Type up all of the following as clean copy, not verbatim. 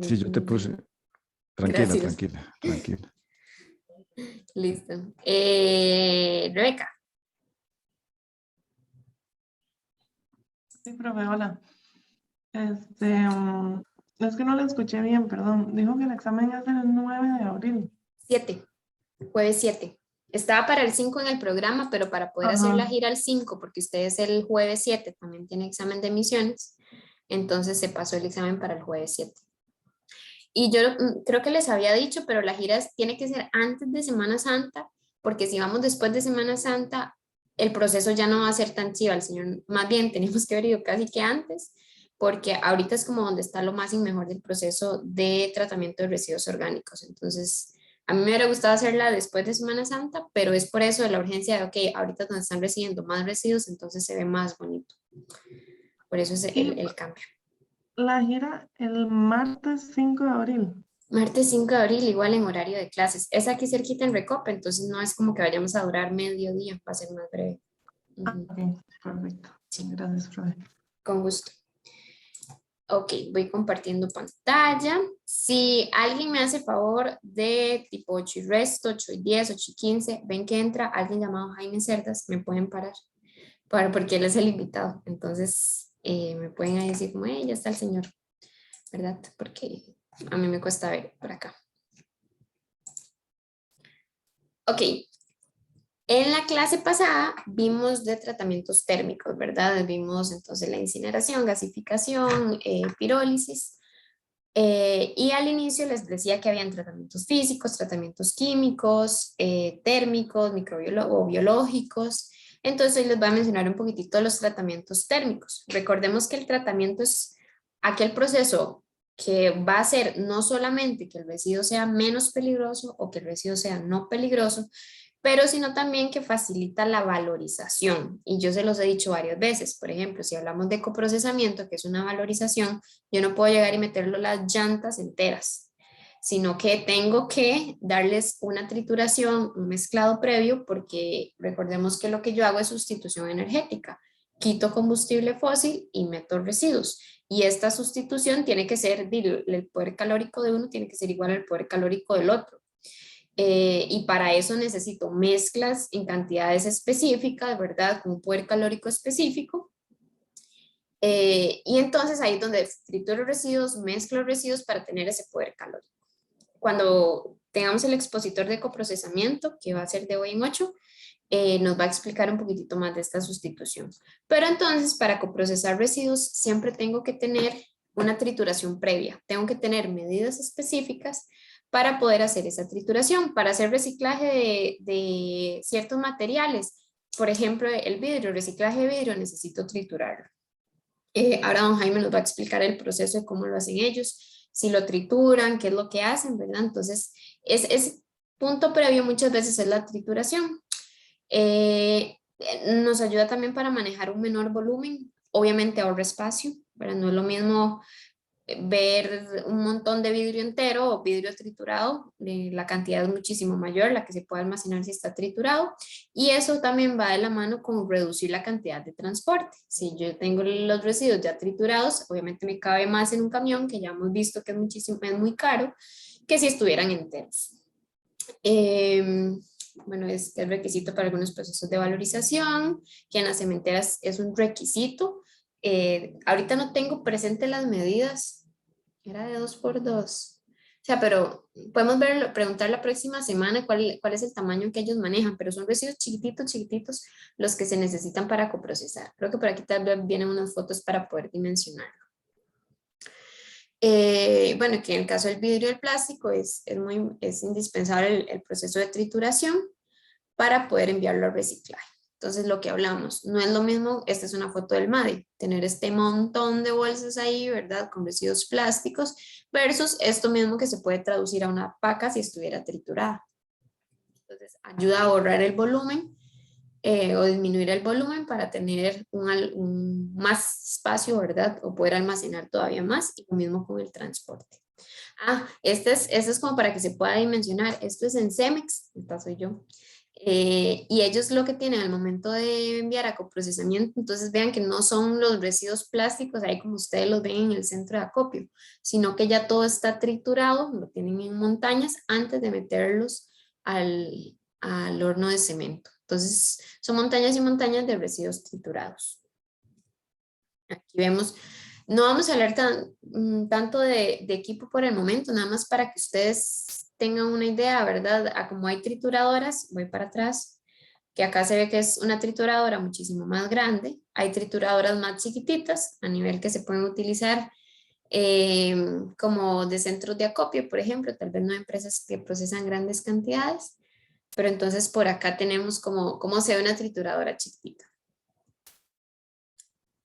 Sí, yo te puse. Tranquila, Gracias. tranquila, tranquila. Listo. Rebeca. Sí, profe, hola. Es que no le escuché bien, perdón. Dijo que el examen es el 9 de abril. 7. Jueves 7. Estaba para el 5 en el programa, pero para poder hacer la Ajá. gira al 5, porque ustedes el jueves 7 también tienen examen de emisiones, entonces se pasó el examen para el jueves 7. Y yo creo que les había dicho, pero la gira tiene que ser antes de Semana Santa, porque si vamos después de Semana Santa, el proceso ya no va a ser tan chiva al señor. Más bien, tenemos que haber ido casi que antes, porque ahorita es como donde está lo más y mejor del proceso de tratamiento de residuos orgánicos. Entonces, a mí me hubiera gustado hacerla después de Semana Santa, pero es por eso de la urgencia de, ok, ahorita donde están recibiendo más residuos, entonces se ve más bonito. Por eso es Y el cambio. la gira el martes 5 de abril. Martes 5 de abril, igual en horario de clases. Es aquí cerquita en Recope, entonces no es como que vayamos a durar medio día, va a ser más breve. Ok, perfecto. Sí, Gracias, profe. con gusto. Ok, voy compartiendo pantalla. Si alguien me hace favor de tipo 8 y resto, 8 y 10, 8 y 15, ven que entra alguien llamado Jaime Cerdas, me pueden parar, porque él es el invitado. Entonces me pueden ahí decir como, ya está el señor, ¿verdad? Porque a mí me cuesta ver por acá. Ok, en la clase pasada vimos de tratamientos térmicos, ¿verdad? Vimos entonces la incineración, gasificación, pirólisis. Y al inicio les decía que habían tratamientos físicos, tratamientos químicos, térmicos, o biológicos. Entonces hoy les voy a mencionar un poquitito los tratamientos térmicos. Recordemos que el tratamiento es aquel proceso que va a hacer no solamente que el residuo sea menos peligroso o que el residuo sea no peligroso, pero sino también que facilita la valorización. Y yo se los he dicho varias veces, por ejemplo, si hablamos de coprocesamiento, que es una valorización, yo no puedo llegar y meterlo las llantas enteras, sino que tengo que darles una trituración, un mezclado previo, porque recordemos que lo que yo hago es sustitución energética. Quito combustible fósil y meto residuos. Y esta sustitución tiene que ser, el poder calórico de uno tiene que ser igual al poder calórico del otro. Y para eso necesito mezclas en cantidades específicas, ¿verdad? Con un poder calórico específico. Y entonces ahí es donde trituro residuos, mezclo residuos para tener ese poder calórico. Cuando tengamos el expositor de coprocesamiento, que va a ser de hoy en 8, nos va a explicar un poquitito más de esta sustitución. Pero entonces, para coprocesar residuos, siempre tengo que tener una trituración previa. Tengo que tener medidas específicas para poder hacer esa trituración, para hacer reciclaje de ciertos materiales. Por ejemplo, el vidrio, reciclaje de vidrio, necesito triturarlo. Ahora don Jaime nos va a explicar el proceso de cómo lo hacen ellos, si lo trituran, qué es lo que hacen, ¿verdad? Entonces, es punto previo muchas veces es la trituración. Nos ayuda también para manejar un menor volumen, obviamente ahorra espacio, ¿verdad? No es lo mismo ver un montón de vidrio entero o vidrio triturado, la cantidad es muchísimo mayor, la que se puede almacenar si está triturado, y eso también va de la mano con reducir la cantidad de transporte. Si yo tengo los residuos ya triturados, obviamente me cabe más en un camión, que ya hemos visto que es muy caro, que si estuvieran enteros. Bueno, es el requisito para algunos procesos de valorización, que en las cementeras es un requisito. Ahorita no tengo presente las medidas, era de 2x2. O sea, pero podemos preguntar la próxima semana cuál es el tamaño que ellos manejan, pero son residuos chiquititos, chiquititos los que se necesitan para coprocesar. Creo que por aquí tal vez vienen unas fotos para poder dimensionarlo. Bueno, que en el caso del vidrio y el plástico es indispensable el proceso de trituración para poder enviarlo al reciclaje. Entonces, lo que hablamos, no es lo mismo, esta es una foto del MADI, tener este montón de bolsas ahí, ¿verdad? Con residuos plásticos, versus esto mismo que se puede traducir a una paca si estuviera triturada. Entonces, ayuda a ahorrar el volumen o disminuir el volumen para tener un más espacio, ¿verdad? O poder almacenar todavía más, y lo mismo con el transporte. Este es como para que se pueda dimensionar. Esto es en Cemex, esta soy yo. Y ellos lo que tienen al momento de enviar a coprocesamiento, entonces vean que no son los residuos plásticos, ahí como ustedes los ven en el centro de acopio, sino que ya todo está triturado, lo tienen en montañas antes de meterlos al horno de cemento. Entonces son montañas y montañas de residuos triturados. Aquí vemos, no vamos a hablar tanto de equipo por el momento, nada más para que ustedes tengan una idea, ¿verdad? A como hay trituradoras, voy para atrás, que acá se ve que es una trituradora muchísimo más grande. Hay trituradoras más chiquititas, a nivel que se pueden utilizar como de centros de acopio, por ejemplo, tal vez no empresas que procesan grandes cantidades, pero entonces por acá tenemos como se ve una trituradora chiquitita.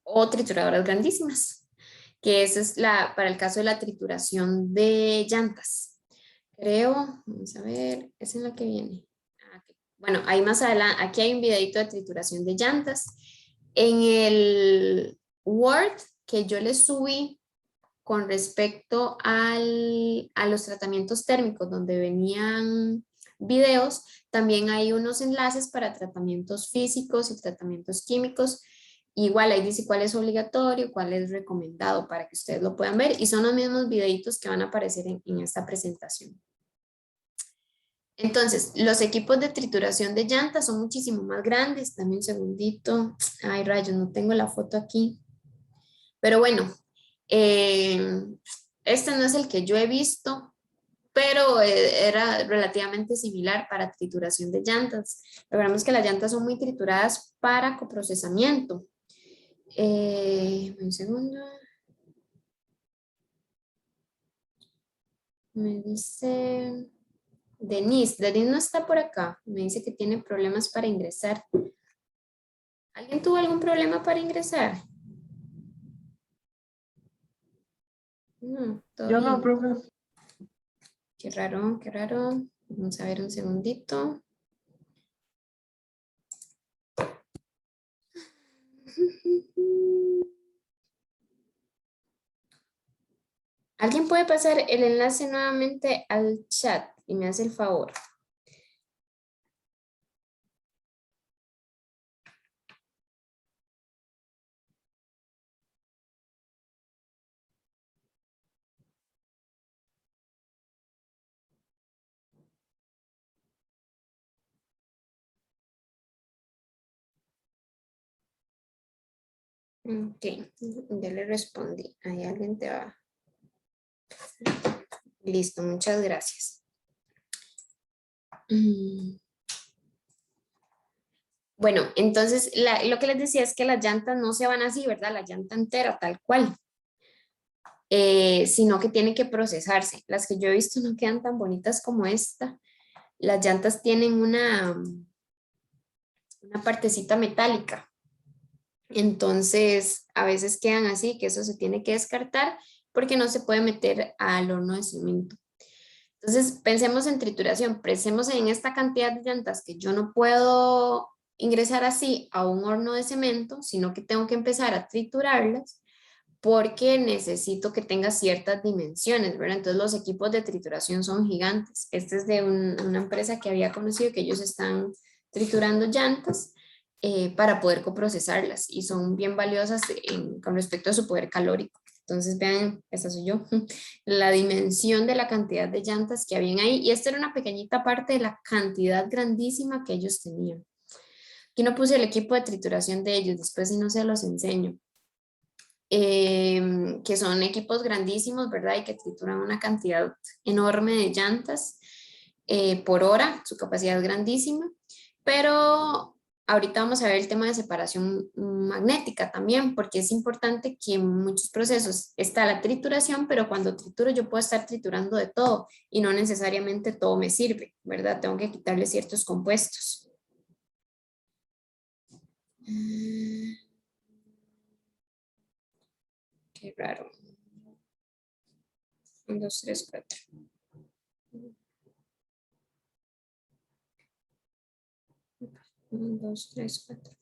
O trituradoras grandísimas, que esa es para el caso de la trituración de llantas. Creo, vamos a ver, esa es la que viene. Okay. Bueno, ahí más adelante, aquí hay un videito de trituración de llantas. En el Word que yo les subí con respecto a los tratamientos térmicos, donde venían videos, también hay unos enlaces para tratamientos físicos y tratamientos químicos. Igual ahí dice cuál es obligatorio, cuál es recomendado para que ustedes lo puedan ver y son los mismos videitos que van a aparecer en esta presentación. Entonces, los equipos de trituración de llantas son muchísimo más grandes. Dame un segundito. Ay, rayos, no tengo la foto aquí. Pero bueno, este no es el que yo he visto, pero era relativamente similar para trituración de llantas. Logramos que las llantas son muy trituradas para coprocesamiento. Un segundo. Me dice Denise no está por acá. Me dice que tiene problemas para ingresar. ¿Alguien tuvo algún problema para ingresar? No, todo Yo bien. no, profe. Qué raro, qué raro. Vamos a ver un segundito. ¿Alguien puede pasar el enlace nuevamente al chat y me hace el favor? Ok, ya le respondí. Ahí alguien te va. Listo, muchas gracias. Bueno, entonces lo que les decía es que las llantas no se van así, ¿verdad? La llanta entera, tal cual. Sino que tienen que procesarse. Las que yo he visto no quedan tan bonitas como esta. Las llantas tienen una partecita metálica. Entonces, a veces quedan así, que eso se tiene que descartar porque no se puede meter al horno de cemento. Entonces, pensemos en trituración, pensemos en esta cantidad de llantas que yo no puedo ingresar así a un horno de cemento, sino que tengo que empezar a triturarlas porque necesito que tenga ciertas dimensiones, ¿verdad? Entonces, los equipos de trituración son gigantes. Este es de una empresa que había conocido que ellos están triturando llantas para poder coprocesarlas y son bien valiosas con respecto a su poder calórico. Entonces vean, esta soy yo, la dimensión de la cantidad de llantas que habían ahí y esta era una pequeñita parte de la cantidad grandísima que ellos tenían. Aquí no puse el equipo de trituración de ellos, después si no se los enseño. Que son equipos grandísimos, ¿verdad? Y que trituran una cantidad enorme de llantas por hora, su capacidad es grandísima, pero ahorita vamos a ver el tema de separación magnética también, porque es importante que en muchos procesos está la trituración, pero cuando trituro yo puedo estar triturando de todo y no necesariamente todo me sirve, ¿verdad? Tengo que quitarle ciertos compuestos. Qué raro. 1, 2, 3, 4. Un, dos, tres, cuatro.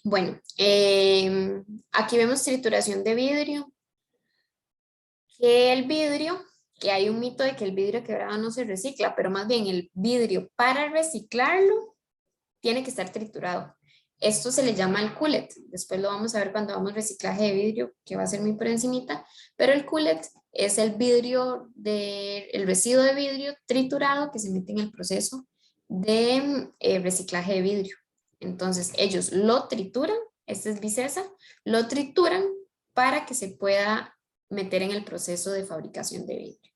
Bueno, aquí vemos trituración de vidrio. Que el vidrio que hay un mito de que el vidrio quebrado no se recicla, pero más bien el vidrio para reciclarlo tiene que estar triturado. Esto se le llama el cullet. Después lo vamos a ver cuando vamos a reciclaje de vidrio, que va a ser muy por encimita, pero el cullet es el vidrio, el residuo de vidrio triturado que se mete en el proceso de reciclaje de vidrio. Entonces ellos lo trituran, este es Vicesa, lo trituran para que se pueda meter en el proceso de fabricación de vidrio.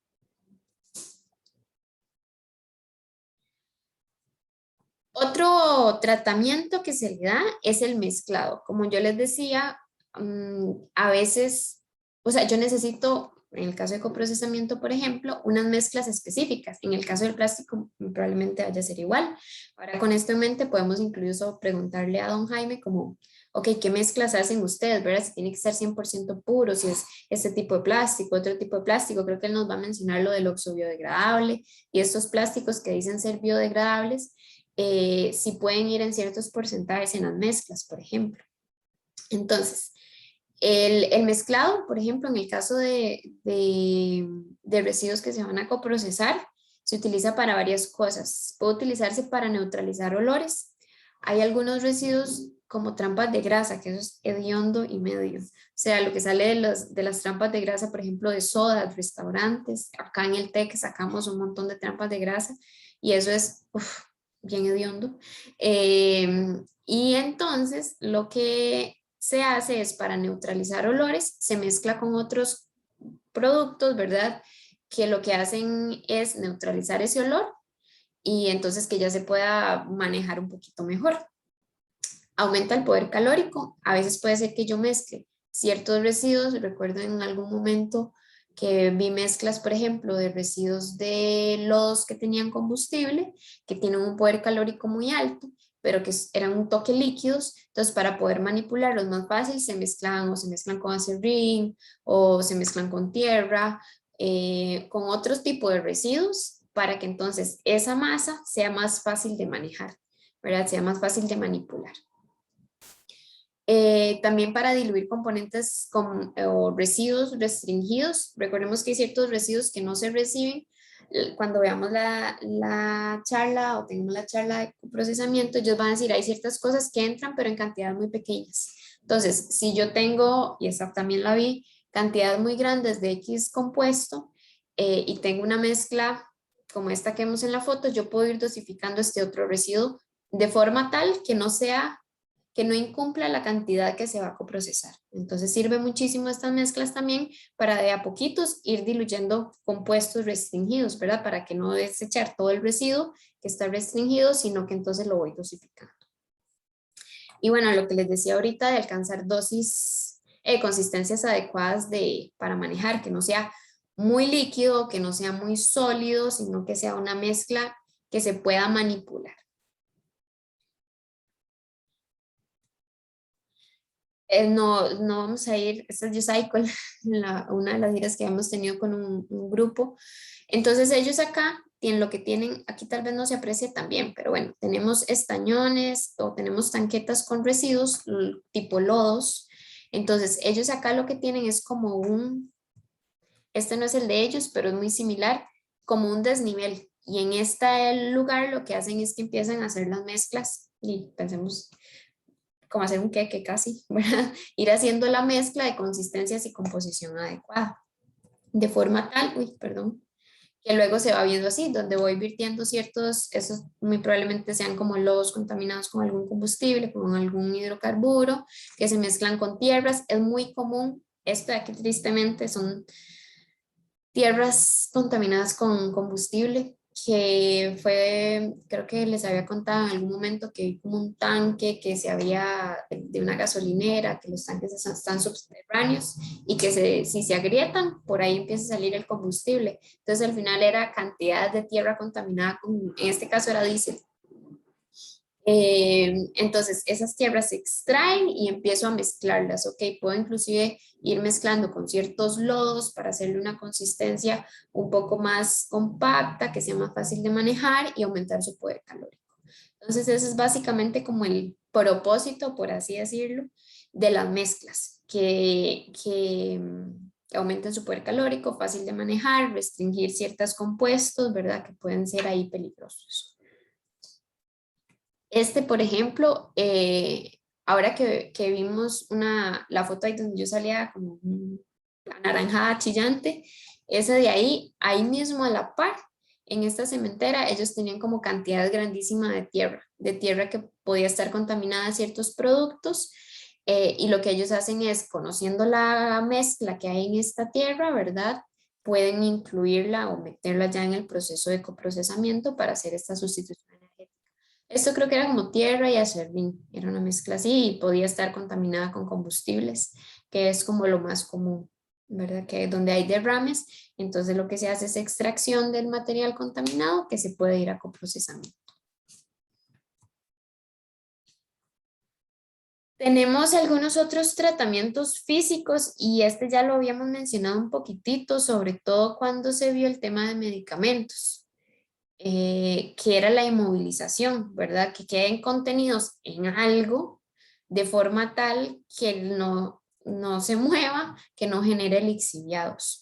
Otro tratamiento que se le da es el mezclado. Como yo les decía, a veces, o sea, yo necesito, en el caso de coprocesamiento, por ejemplo, unas mezclas específicas. En el caso del plástico, probablemente vaya a ser igual. Ahora, con esto en mente, podemos incluso preguntarle a don Jaime como, ok, ¿qué mezclas hacen ustedes? ¿Verdad? Si tiene que ser 100% puro, si es este tipo de plástico, otro tipo de plástico. Creo que él nos va a mencionar lo del oxo biodegradable y estos plásticos que dicen ser biodegradables. Si pueden ir en ciertos porcentajes en las mezclas, por ejemplo. Entonces, el mezclado, por ejemplo, en el caso de residuos que se van a coprocesar, se utiliza para varias cosas. Puede utilizarse para neutralizar olores. Hay algunos residuos como trampas de grasa, que eso es hediondo y medio. O sea, lo que sale de las trampas de grasa, por ejemplo, de sodas, restaurantes. Acá en el TEC sacamos un montón de trampas de grasa y eso es bien hediondo. Y entonces lo que se hace es para neutralizar olores, se mezcla con otros productos, ¿verdad? Que lo que hacen es neutralizar ese olor y entonces que ya se pueda manejar un poquito mejor. Aumenta el poder calórico. A veces puede ser que yo mezcle ciertos residuos. Recuerdo en algún momento que vi mezclas, por ejemplo, de residuos de lodos que tenían combustible, que tienen un poder calórico muy alto, pero que eran un toque líquidos. Entonces, para poder manipularlos más fácil, se mezclan o se mezclan con acerrín o se mezclan con tierra, con otros tipos de residuos, para que entonces esa masa sea más fácil de manejar, ¿verdad? Sea más fácil de manipular. También para diluir componentes o residuos restringidos. Recordemos que hay ciertos residuos que no se reciben. Cuando veamos la charla o tengamos la charla de procesamiento, ellos van a decir, hay ciertas cosas que entran, pero en cantidades muy pequeñas. Entonces, si yo tengo, y esa también la vi, cantidades muy grandes de X compuesto y tengo una mezcla como esta que vemos en la foto, yo puedo ir dosificando este otro residuo de forma tal que no incumpla la cantidad que se va a coprocesar. Entonces sirve muchísimo estas mezclas también para de a poquitos ir diluyendo compuestos restringidos, ¿verdad? Para que no desechar todo el residuo que está restringido, sino que entonces lo voy dosificando. Y bueno, lo que les decía ahorita de alcanzar dosis, consistencias adecuadas para manejar, que no sea muy líquido, que no sea muy sólido, sino que sea una mezcla que se pueda manipular. No vamos a ir, esta es Cycle, una de las giras que hemos tenido con un grupo. Entonces ellos acá tienen lo que tienen, aquí tal vez no se aprecie tan bien, pero bueno, tenemos estañones o tenemos tanquetas con residuos tipo lodos. Entonces ellos acá lo que tienen es como este no es el de ellos, pero es muy similar, como un desnivel. Y en este lugar lo que hacen es que empiezan a hacer las mezclas y pensemos como hacer un queque casi, ¿verdad? Ir haciendo la mezcla de consistencias y composición adecuada, de forma tal, que luego se va viendo así, donde voy virtiendo esos muy probablemente sean como lodos contaminados con algún combustible, con algún hidrocarburo, que se mezclan con tierras. Es muy común, esto de aquí tristemente son tierras contaminadas con combustible, que fue, creo que les había contado en algún momento que vi como un tanque que se había de una gasolinera, que los tanques están subterráneos y que si se agrietan, por ahí empieza a salir el combustible. Entonces al final era cantidad de tierra contaminada, en este caso era diésel. Entonces esas tierras se extraen y empiezo a mezclarlas, ok, puedo inclusive ir mezclando con ciertos lodos para hacerle una consistencia un poco más compacta, que sea más fácil de manejar y aumentar su poder calórico. Entonces ese es básicamente como el propósito, por así decirlo, de las mezclas, que que aumenten su poder calórico, fácil de manejar, restringir ciertos compuestos, ¿verdad? Que pueden ser ahí peligrosos. Por ejemplo, ahora que vimos la foto ahí donde yo salía como anaranjada chillante, ese de ahí mismo a la par, en esta cementera, ellos tenían como cantidades grandísimas de tierra que podía estar contaminada de ciertos productos, y lo que ellos hacen es, conociendo la mezcla que hay en esta tierra, ¿verdad? Pueden incluirla o meterla ya en el proceso de coprocesamiento para hacer esta sustitución energética. Esto creo que era como tierra y acerrín, era una mezcla así y podía estar contaminada con combustibles, que es como lo más común, ¿verdad? Que donde hay derrames, entonces lo que se hace es extracción del material contaminado que se puede ir a coprocesamiento. Tenemos algunos otros tratamientos físicos y ya lo habíamos mencionado un poquitito, sobre todo cuando se vio el tema de medicamentos, que era la inmovilización, ¿verdad? Que queden contenidos en algo de forma tal que no se mueva, que no genere lixiviados.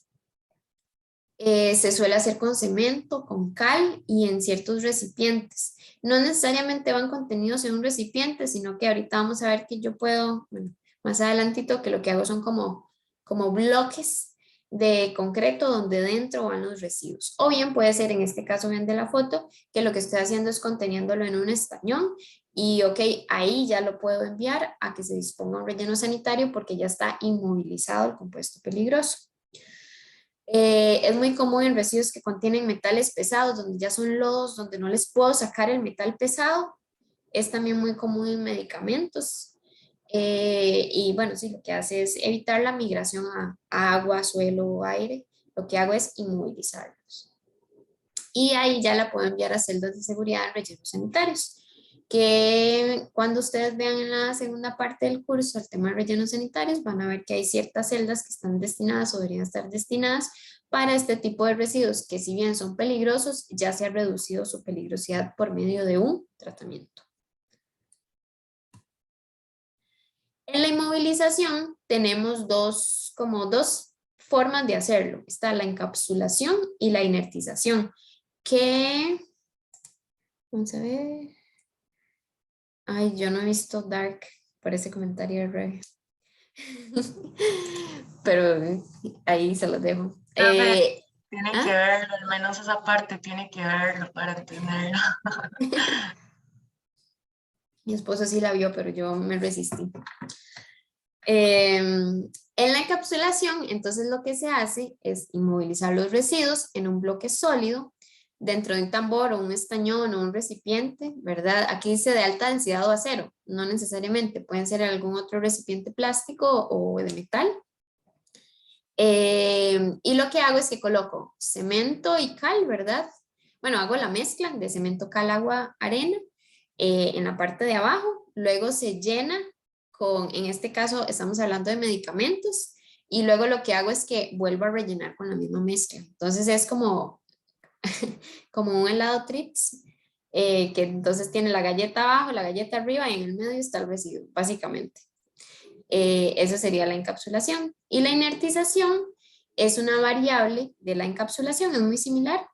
Se suele hacer con cemento, con cal y en ciertos recipientes. No necesariamente van contenidos en un recipiente, sino que ahorita vamos a ver que yo puedo, bueno, más adelantito, que lo que hago son como bloques de concreto donde dentro van los residuos. O bien puede ser, en este caso ven de la foto, que lo que estoy haciendo es conteniéndolo en un estañón y ok, ahí ya lo puedo enviar a que se disponga un relleno sanitario porque ya está inmovilizado el compuesto peligroso. Es muy común en residuos que contienen metales pesados, donde ya son lodos, donde no les puedo sacar el metal pesado. Es también muy común en medicamentos. Y bueno, sí, lo que hace es evitar la migración a agua, suelo o aire. Lo que hago es inmovilizarlos. Y ahí ya la puedo enviar a celdas de seguridad en rellenos sanitarios, que cuando ustedes vean en la segunda parte del curso el tema de rellenos sanitarios, van a ver que hay ciertas celdas que están destinadas o deberían estar destinadas para este tipo de residuos, que si bien son peligrosos, ya se ha reducido su peligrosidad por medio de un tratamiento. En la inmovilización tenemos dos formas de hacerlo. Está la encapsulación y la inertización, que, vamos a ver, ay, yo no he visto Dark por ese comentario de Ray. Pero ahí se los dejo. Tiene que verlo, al menos esa parte tiene que verlo para entenderlo. Mi esposo sí la vio, pero yo me resistí. En la encapsulación, entonces lo que se hace es inmovilizar los residuos en un bloque sólido dentro de un tambor o un estañón o un recipiente, ¿verdad? Aquí dice de alta densidad o acero, no necesariamente, pueden ser algún otro recipiente plástico o de metal. Y lo que hago es que coloco cemento y cal, ¿verdad? Bueno, hago la mezcla de cemento, cal, agua, arena en la parte de abajo, luego se llena con, en este caso estamos hablando de medicamentos, y luego lo que hago es que vuelvo a rellenar con la misma mezcla. Entonces es como un helado Trix, que entonces tiene la galleta abajo, la galleta arriba y en el medio está el residuo, básicamente. Eso sería la encapsulación. Y la inertización es una variable de la encapsulación, es muy similar,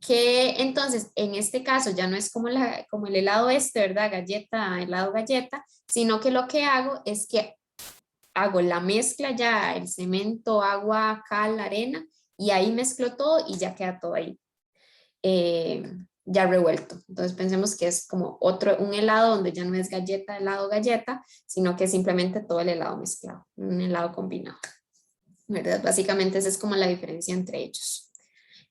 que entonces en este caso ya no es como el helado ¿verdad? Galleta, helado galleta, sino que lo que hago es que hago la mezcla ya, el cemento, agua, cal, arena, y ahí mezclo todo y ya queda todo ahí ya revuelto. Entonces pensemos que es como un helado donde ya no es galleta, helado, galleta, sino que es simplemente todo el helado mezclado, un helado combinado, ¿verdad? Básicamente esa es como la diferencia entre ellos.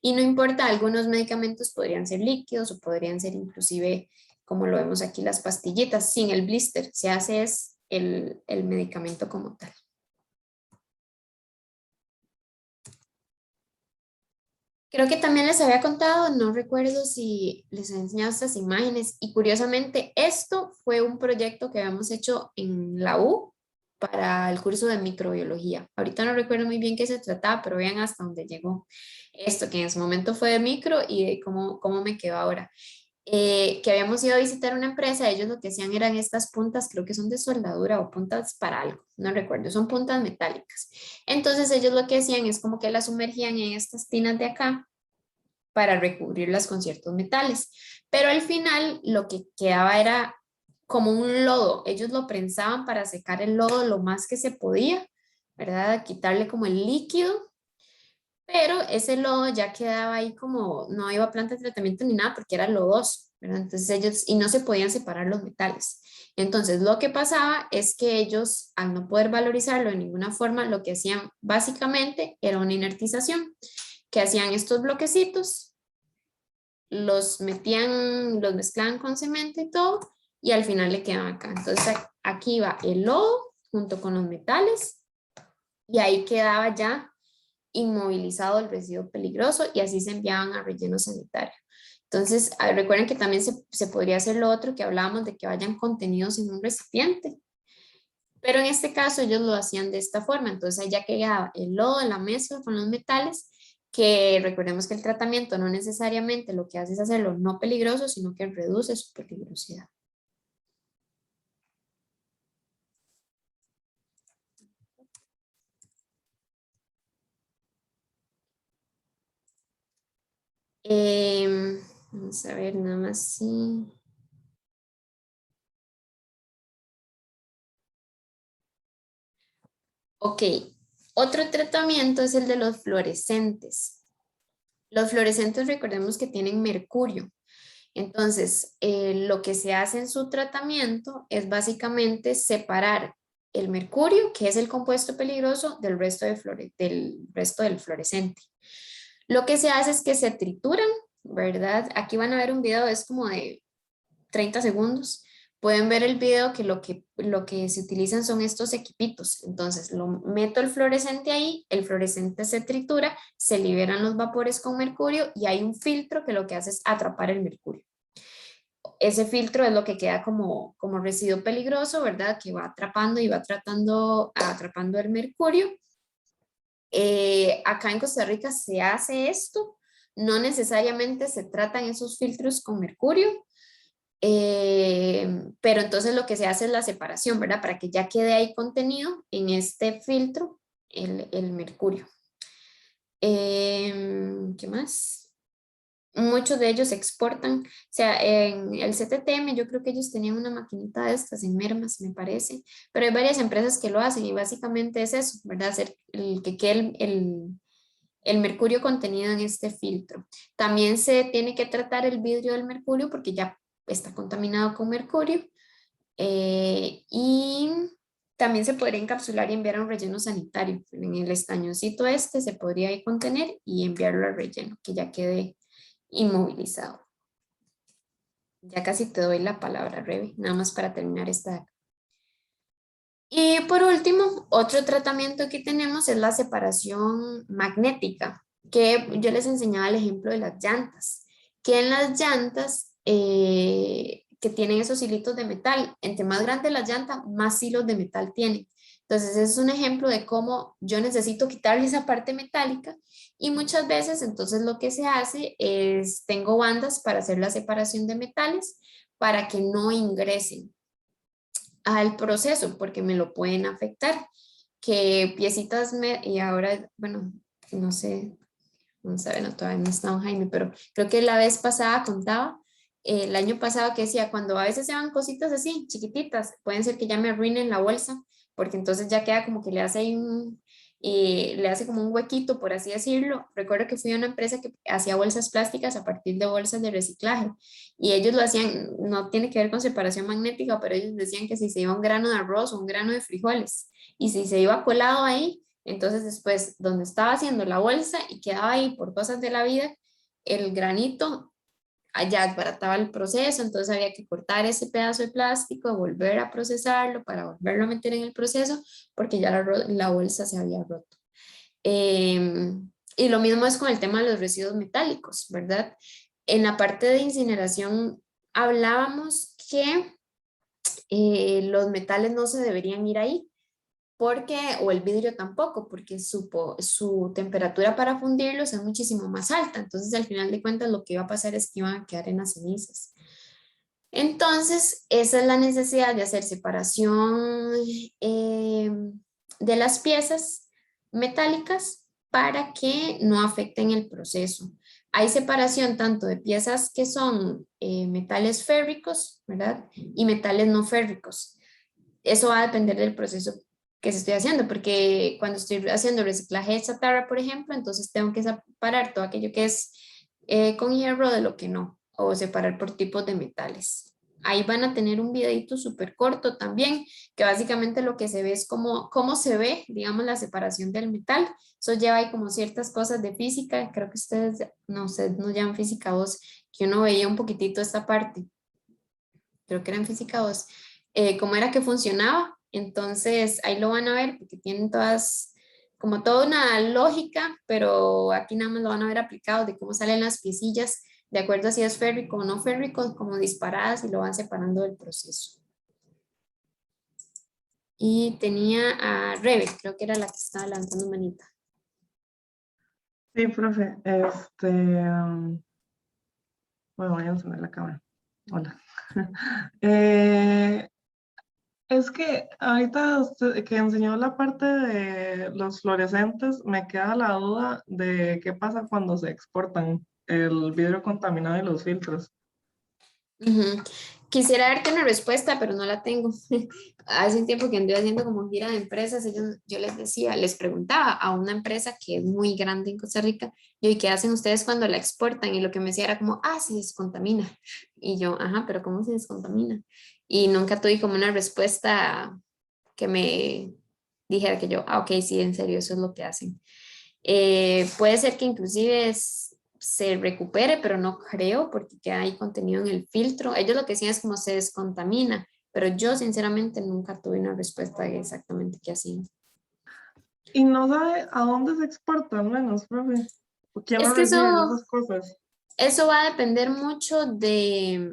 Y no importa, algunos medicamentos podrían ser líquidos o podrían ser inclusive, como lo vemos aquí, las pastillitas, sin el blister, se hace es el medicamento como tal. Creo que también les había contado, no recuerdo si les he enseñado estas imágenes, y curiosamente esto fue un proyecto que habíamos hecho en la U para el curso de microbiología. Ahorita no recuerdo muy bien qué se trataba, pero vean hasta dónde llegó esto, que en ese momento fue de micro y de cómo me quedó ahora. que habíamos ido a visitar una empresa. Ellos lo que hacían eran estas puntas, creo que son de soldadura o puntas para algo, no recuerdo, son puntas metálicas. Entonces ellos lo que hacían es como que las sumergían en estas tinas de acá para recubrirlas con ciertos metales, pero al final lo que quedaba era como un lodo. Ellos lo prensaban para secar el lodo lo más que se podía, ¿verdad? Quitarle como el líquido, pero ese lodo ya quedaba ahí como, no iba a planta de tratamiento ni nada porque era lodoso, ¿verdad? Entonces ellos, y no se podían separar los metales. Entonces lo que pasaba es que ellos, al no poder valorizarlo de ninguna forma, lo que hacían básicamente era una inertización, que hacían estos bloquecitos, los metían, los mezclaban con cemento y todo, y al final le quedaban acá. Entonces aquí va el lodo junto con los metales, y ahí quedaba ya inmovilizado el residuo peligroso, y así se enviaban a relleno sanitario. Entonces, recuerden que también se podría hacer lo otro que hablábamos de que vayan contenidos en un recipiente, pero en este caso ellos lo hacían de esta forma. Entonces ya quedaba el lodo, la mezcla con los metales, que recordemos que el tratamiento no necesariamente lo que hace es hacerlo no peligroso, sino que reduce su peligrosidad. Vamos a ver nada más si... Ok, otro tratamiento es el de los fluorescentes. Los fluorescentes, recordemos que tienen mercurio. Entonces, lo que se hace en su tratamiento es básicamente separar el mercurio, que es el compuesto peligroso, del resto, del resto del fluorescente. Lo que se hace es que se trituran, ¿verdad? Aquí van a ver un video, es como de 30 segundos. Pueden ver el video que lo que se utilizan son estos equipitos. Entonces, lo meto el fluorescente ahí, el fluorescente se tritura, se liberan los vapores con mercurio y hay un filtro que lo que hace es atrapar el mercurio. Ese filtro es lo que queda como residuo peligroso, ¿verdad? Que va atrapando y va atrapando el mercurio. Acá en Costa Rica se hace esto, no necesariamente se tratan esos filtros con mercurio, pero entonces lo que se hace es la separación, ¿verdad? Para que ya quede ahí contenido en este filtro el mercurio. ¿Qué más? Muchos de ellos exportan, o sea, en el CTTM yo creo que ellos tenían una maquinita de estas en Mermas, me parece, pero hay varias empresas que lo hacen y básicamente es eso, ¿verdad? Hacer que quede el mercurio contenido en este filtro. También se tiene que tratar el vidrio del mercurio porque ya está contaminado con mercurio, y también se podría encapsular y enviar a un relleno sanitario. En el estañoncito este se podría ahí contener y enviarlo al relleno, que ya quede inmovilizado. Ya casi te doy la palabra, Rebe, nada más para terminar esta. Y por último, otro tratamiento que tenemos es la separación magnética, que yo les enseñaba el ejemplo de las llantas, que en las llantas que tienen esos hilitos de metal, entre más grande la llanta, más hilos de metal tienen. Entonces, es un ejemplo de cómo yo necesito quitarle esa parte metálica y muchas veces entonces lo que se hace es, tengo bandas para hacer la separación de metales para que no ingresen al proceso porque me lo pueden afectar. Que piecitas y ahora, bueno, no sé, vamos a ver, no, todavía no está don Jaime, pero creo que la vez pasada contaba, el año pasado que decía, cuando a veces se van cositas así, chiquititas, pueden ser que ya me arruinen la bolsa, porque entonces ya queda como que le hace ahí le hace como un huequito, por así decirlo. Recuerdo que fui a una empresa que hacía bolsas plásticas a partir de bolsas de reciclaje, y ellos lo hacían, no tiene que ver con separación magnética, pero ellos decían que si se iba un grano de arroz o un grano de frijoles, y si se iba colado ahí, entonces después, donde estaba haciendo la bolsa y quedaba ahí por cosas de la vida, el granito allá desbarataba el proceso, entonces había que cortar ese pedazo de plástico, volver a procesarlo para volverlo a meter en el proceso, porque ya la bolsa se había roto. Y lo mismo es con el tema de los residuos metálicos, ¿verdad? En la parte de incineración hablábamos que los metales no se deberían ir ahí, o el vidrio tampoco, porque su temperatura para fundirlos es muchísimo más alta. Entonces, al final de cuentas, lo que iba a pasar es que iban a quedar en las cenizas. Entonces, esa es la necesidad de hacer separación de las piezas metálicas para que no afecten el proceso. Hay separación tanto de piezas que son metales férricos, ¿verdad? Y metales no férricos. Eso va a depender del proceso que se estoy haciendo, porque cuando estoy haciendo reciclaje de chatarra, por ejemplo, entonces tengo que separar todo aquello que es con hierro de lo que no, o separar por tipos de metales. Ahí van a tener un videito súper corto también, que básicamente lo que se ve es cómo se ve, digamos, la separación del metal. Eso lleva ahí como ciertas cosas de física, creo que ustedes no llaman física 2, que uno veía un poquitito esta parte, creo que era en física 2, cómo era que funcionaba. Entonces ahí lo van a ver porque tienen todas, como toda una lógica, pero aquí nada más lo van a ver aplicado de cómo salen las piecillas de acuerdo a si es férrico o no férrico, como disparadas y lo van separando del proceso. Y tenía a Rebe, creo que era la que estaba levantando manita. Sí, profe. Bueno, voy a encender la cámara. Hola. Es que ahorita usted que enseñó la parte de los fluorescentes, me queda la duda de qué pasa cuando se exportan el vidrio contaminado y los filtros. Ujú. Quisiera darte una respuesta, pero no la tengo. Hace un tiempo que anduve haciendo como gira de empresas, yo les decía, les preguntaba a una empresa que es muy grande en Costa Rica, yo, ¿y qué hacen ustedes cuando la exportan? Y lo que me decía era como, se descontamina. Y yo, ajá, pero ¿cómo se descontamina? Y nunca tuve como una respuesta que me dijera que yo, ok, sí, en serio, eso es lo que hacen. Puede ser que inclusive se recupere, pero no creo porque queda ahí contenido en el filtro. Ellos lo que decían es como se descontamina, pero yo sinceramente nunca tuve una respuesta de exactamente qué hacían. Y no sabe a dónde se exporta, al menos, profe. ¿Quién Es lo que recibe esas cosas? eso va a depender mucho de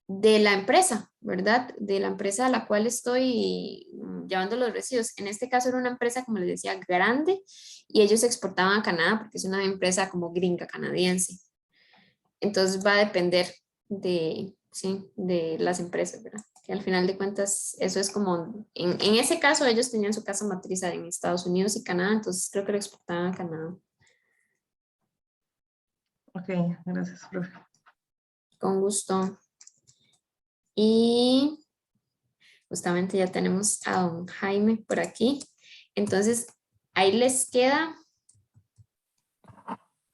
la empresa, ¿verdad? De la empresa a la cual estoy llevando los residuos. En este caso era una empresa, como les decía, grande y ellos exportaban a Canadá porque es una empresa como gringa canadiense. Entonces va a depender sí, de las empresas, ¿verdad? Que al final de cuentas eso es como, en ese caso ellos tenían su casa matriz en Estados Unidos y Canadá, entonces creo que lo exportaban a Canadá. Ok, gracias, profe. Con gusto. Y justamente ya tenemos a don Jaime por aquí. Entonces, ahí les queda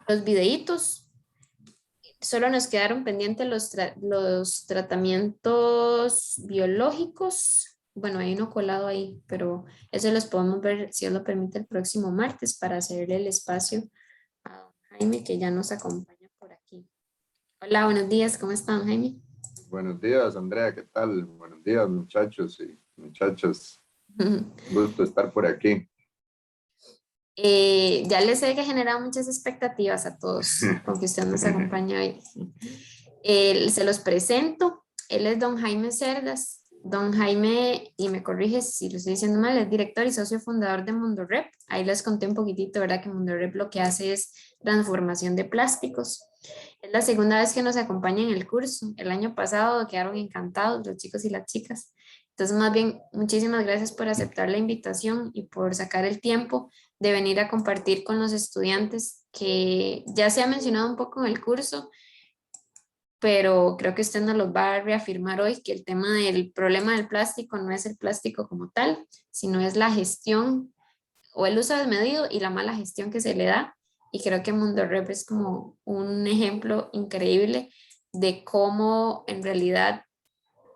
los videitos. Solo nos quedaron pendientes los tratamientos biológicos. Bueno, hay uno colado ahí, pero eso los podemos ver, si Dios lo permite, el próximo martes para hacerle el espacio a don Jaime, que ya nos acompaña por aquí. Hola, buenos días, ¿cómo están, Jaime? Buenos días, Andrea, ¿qué tal? Buenos días, muchachos y muchachas. Gusto estar por aquí. Ya les sé que genera muchas expectativas a todos con que usted nos acompaña hoy. Se los presento. Él es don Jaime Cerdas. Don Jaime, y me corriges si lo estoy diciendo mal, es director y socio fundador de Mundo Rep. Ahí les conté un poquitito, ¿verdad? Que Mundo Rep lo que hace es transformación de plásticos. Es la segunda vez que nos acompaña en el curso. El año pasado quedaron encantados los chicos y las chicas. Entonces, más bien, muchísimas gracias por aceptar la invitación y por sacar el tiempo de venir a compartir con los estudiantes, que ya se ha mencionado un poco en el curso, pero creo que usted nos lo va a reafirmar hoy, que el tema del problema del plástico no es el plástico como tal, sino es la gestión o el uso desmedido y la mala gestión que se le da. Y creo que Mundo Rep es como un ejemplo increíble de cómo en realidad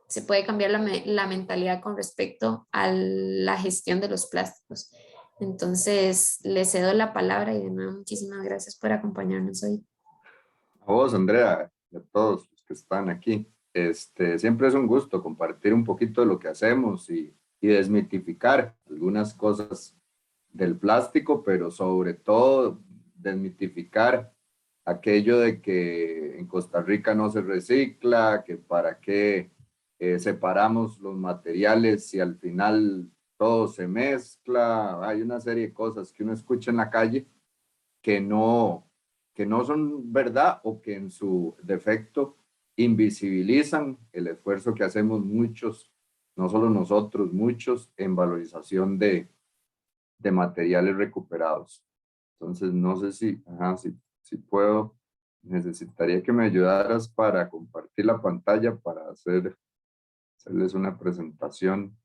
se puede cambiar la mentalidad con respecto a la gestión de los plásticos. Entonces, le cedo la palabra y de nuevo muchísimas gracias por acompañarnos hoy. A vos, Andrea, y a todos los que están aquí. Siempre es un gusto compartir un poquito de lo que hacemos y desmitificar algunas cosas del plástico, pero sobre todo desmitificar aquello de que en Costa Rica no se recicla, que para qué separamos los materiales y al final todo se mezcla, hay una serie de cosas que uno escucha en la calle que no son verdad o que en su defecto invisibilizan el esfuerzo que hacemos muchos, no solo nosotros, muchos, en valorización de materiales recuperados. Entonces, no sé si puedo, necesitaría que me ayudaras para compartir la pantalla para hacerles una presentación.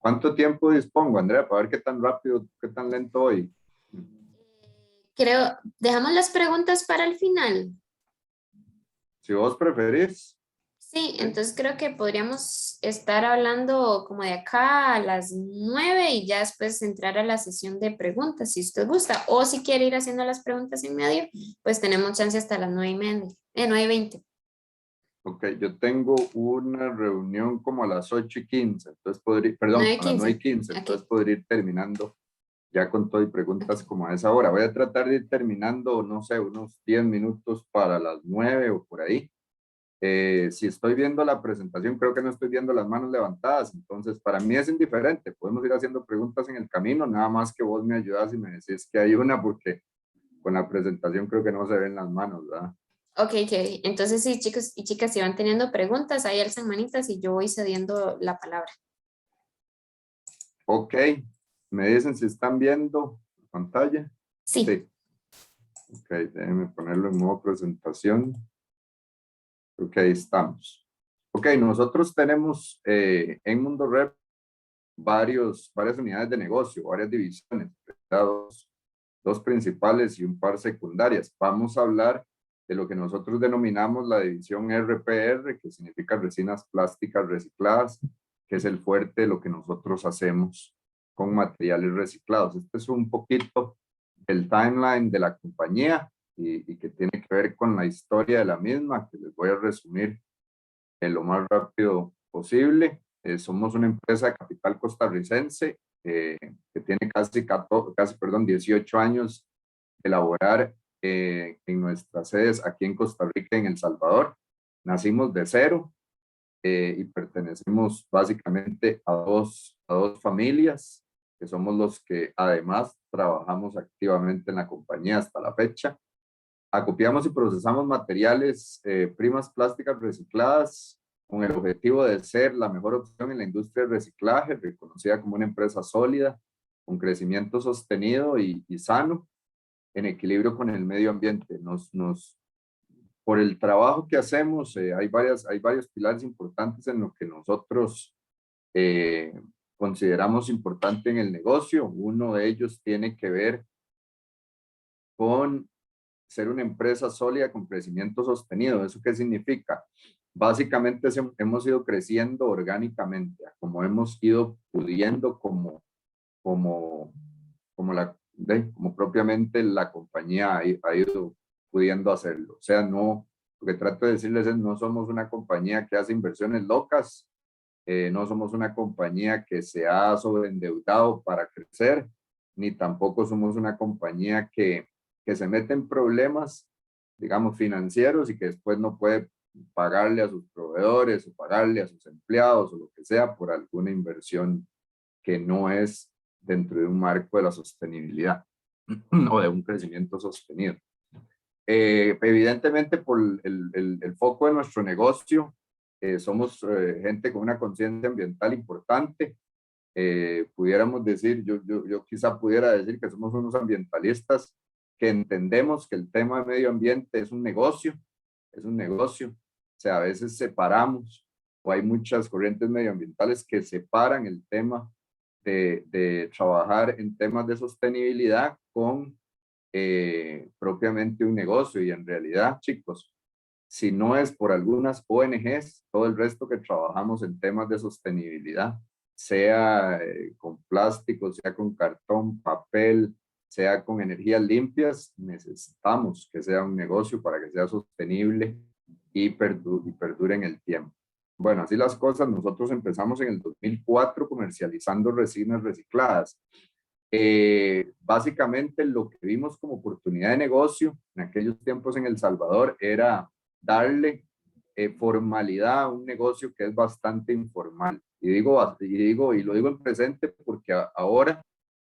¿Cuánto tiempo dispongo, Andrea, para ver qué tan rápido, qué tan lento voy? Creo, dejamos las preguntas para el final. Si vos preferís. Sí, entonces creo que podríamos estar hablando como de acá a las 9 y ya después entrar a la sesión de preguntas, si usted gusta. O si quiere ir haciendo las preguntas en medio, pues tenemos chance hasta las 9:30, 9:20. Ok, yo tengo una reunión como a las 8:15, entonces podría, perdón, a las 9:15. 9:15, Aquí. entonces podría ir terminando ya con todo y preguntas como a esa hora. Voy a tratar de ir terminando, no sé, unos 10 minutos para las 9 o por ahí. Si estoy viendo la presentación, creo que no estoy viendo las manos levantadas, entonces para mí es indiferente. Podemos ir haciendo preguntas en el camino, nada más que vos me ayudas y me decís que hay una, porque con la presentación creo que no se ven las manos, ¿verdad? Ok, entonces sí, chicos y chicas, si van teniendo preguntas, ahí alzan manitas y yo voy cediendo la palabra. Ok, me dicen si están viendo la pantalla. Sí. Sí. Ok, déjenme ponerlo en modo presentación. Ok, ahí estamos. Ok, nosotros tenemos en Mundo Rep varias unidades de negocio, varias divisiones, dos principales y un par secundarias. Vamos a hablar de lo que nosotros denominamos la división RPR, que significa resinas plásticas recicladas, que es el fuerte de lo que nosotros hacemos con materiales reciclados. Este es un poquito el timeline de la compañía y que tiene que ver con la historia de la misma, que les voy a resumir en lo más rápido posible. Somos una empresa de capital costarricense que tiene casi 18 años de laborar en nuestras sedes aquí en Costa Rica y en El Salvador. Nacimos de cero y pertenecemos básicamente a dos familias, que somos los que además trabajamos activamente en la compañía hasta la fecha. Acopiamos y procesamos materiales, primas plásticas recicladas con el objetivo de ser la mejor opción en la industria del reciclaje, reconocida como una empresa sólida, con crecimiento sostenido y sano, en equilibrio con el medio ambiente. Por el trabajo que hacemos, hay varios pilares importantes en lo que nosotros consideramos importante en el negocio. Uno de ellos tiene que ver con ser una empresa sólida con crecimiento sostenido. ¿Eso qué significa? Básicamente hemos ido creciendo orgánicamente, como hemos ido pudiendo como propiamente la compañía ha ido pudiendo hacerlo. O sea, no, lo que trato de decirles es, no somos una compañía que hace inversiones locas, no somos una compañía que se ha sobreendeudado para crecer, ni tampoco somos una compañía que se mete en problemas, digamos, financieros y que después no puede pagarle a sus proveedores o pagarle a sus empleados o lo que sea por alguna inversión que no es dentro de un marco de la sostenibilidad o de un crecimiento sostenido. Evidentemente, por el foco de nuestro negocio, somos gente con una conciencia ambiental importante. Pudiéramos decir, yo quizá pudiera decir que somos unos ambientalistas que entendemos que el tema de medio ambiente es un negocio. O sea, a veces separamos, o hay muchas corrientes medioambientales que separan el tema de trabajar en temas de sostenibilidad con propiamente un negocio. Y en realidad, chicos, si no es por algunas ONGs, todo el resto que trabajamos en temas de sostenibilidad, sea con plástico, sea con cartón, papel, sea con energías limpias, necesitamos que sea un negocio para que sea sostenible y perdure en el tiempo. Bueno, así las cosas, nosotros empezamos en el 2004 comercializando resinas recicladas. Básicamente lo que vimos como oportunidad de negocio en aquellos tiempos en El Salvador era darle formalidad a un negocio que es bastante informal. Y lo digo en presente porque ahora,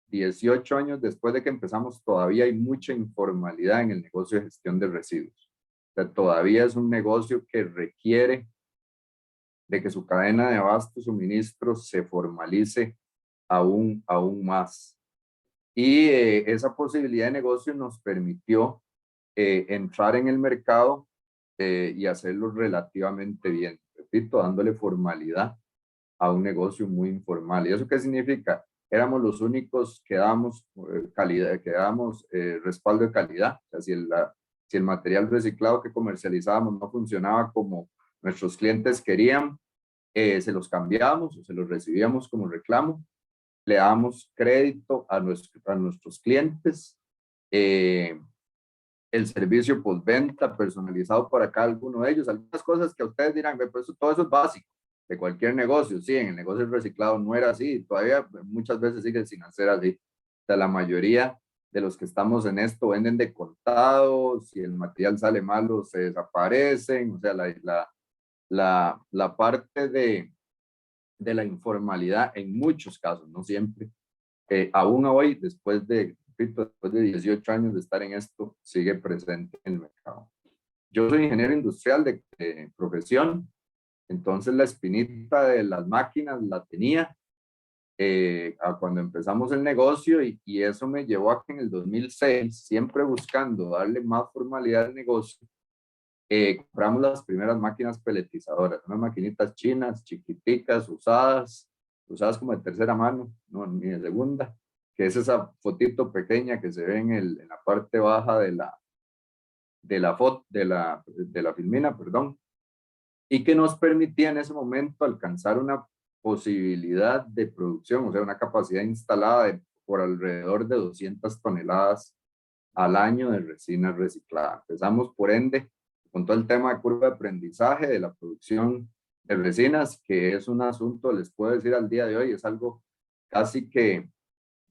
18 años después de que empezamos, todavía hay mucha informalidad en el negocio de gestión de residuos. O sea, todavía es un negocio que requiere de que su cadena de abasto y suministro se formalice aún más. Y esa posibilidad de negocio nos permitió entrar en el mercado y hacerlo relativamente bien. Repito, dándole formalidad a un negocio muy informal. ¿Y eso qué significa? Éramos los únicos que damos calidad, que damos respaldo de calidad. O sea, si el material reciclado que comercializábamos no funcionaba como nuestros clientes querían, se los cambiábamos o se los recibíamos como reclamo. Le damos crédito a nuestros clientes. El servicio postventa personalizado para cada alguno de ellos. Algunas cosas que ustedes dirán, pues todo eso es básico de cualquier negocio. Sí, en el negocio reciclado no era así. Todavía muchas veces sigue sin ser así. O sea, la mayoría de los que estamos en esto venden de contado. Si el material sale malo, se desaparecen. O sea, la parte de la informalidad en muchos casos, no siempre, aún hoy, después de 18 años de estar en esto, sigue presente en el mercado. Yo soy ingeniero industrial de profesión, entonces la espinita de las máquinas la tenía cuando empezamos el negocio y eso me llevó a que en el 2006, siempre buscando darle más formalidad al negocio, compramos las primeras máquinas peletizadoras, unas maquinitas chinas, chiquiticas, usadas como de tercera mano, no ni de segunda, que es esa fotito pequeña que se ve en la parte baja de la filmina, perdón, y que nos permitía en ese momento alcanzar una posibilidad de producción, o sea, una capacidad instalada de por alrededor de 200 toneladas al año de resina reciclada. Empezamos, por ende, con todo el tema de curva de aprendizaje de la producción de resinas, que es un asunto, les puedo decir al día de hoy, es algo casi que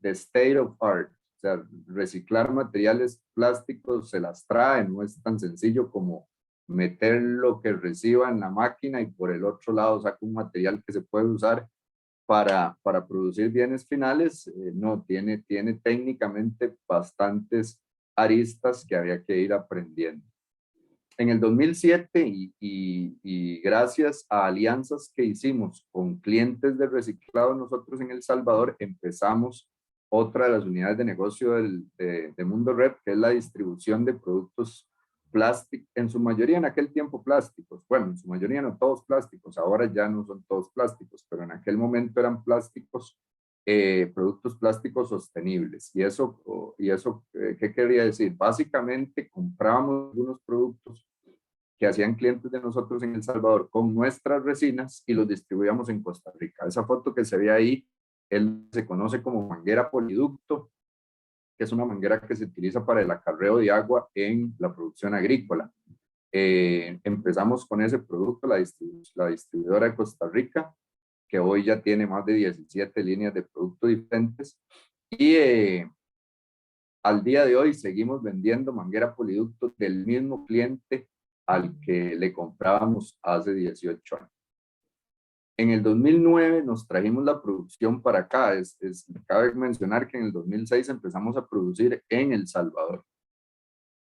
de state of art. O sea, reciclar materiales plásticos se las trae, no es tan sencillo como meter lo que reciba en la máquina y por el otro lado saca un material que se puede usar para producir bienes finales. No, tiene técnicamente bastantes aristas que había que ir aprendiendo. En el 2007 y gracias a alianzas que hicimos con clientes de reciclado nosotros en El Salvador, empezamos otra de las unidades de negocio de Mundo Rep, que es la distribución de productos plásticos, en su mayoría en aquel tiempo plásticos, bueno, en su mayoría no todos plásticos, ahora ya no son todos plásticos, pero en aquel momento eran plásticos, productos plásticos sostenibles. ¿Y eso qué quería decir? Básicamente comprábamos algunos productos que hacían clientes de nosotros en El Salvador con nuestras resinas y los distribuíamos en Costa Rica. Esa foto que se ve ahí, él se conoce como manguera poliducto, que es una manguera que se utiliza para el acarreo de agua en la producción agrícola. Empezamos con ese producto, la distribuidora de Costa Rica, que hoy ya tiene más de 17 líneas de productos diferentes. Y al día de hoy seguimos vendiendo manguera poliducto del mismo cliente al que le comprábamos hace 18 años. En el 2009 nos trajimos la producción para acá. Cabe mencionar que en el 2006 empezamos a producir en El Salvador.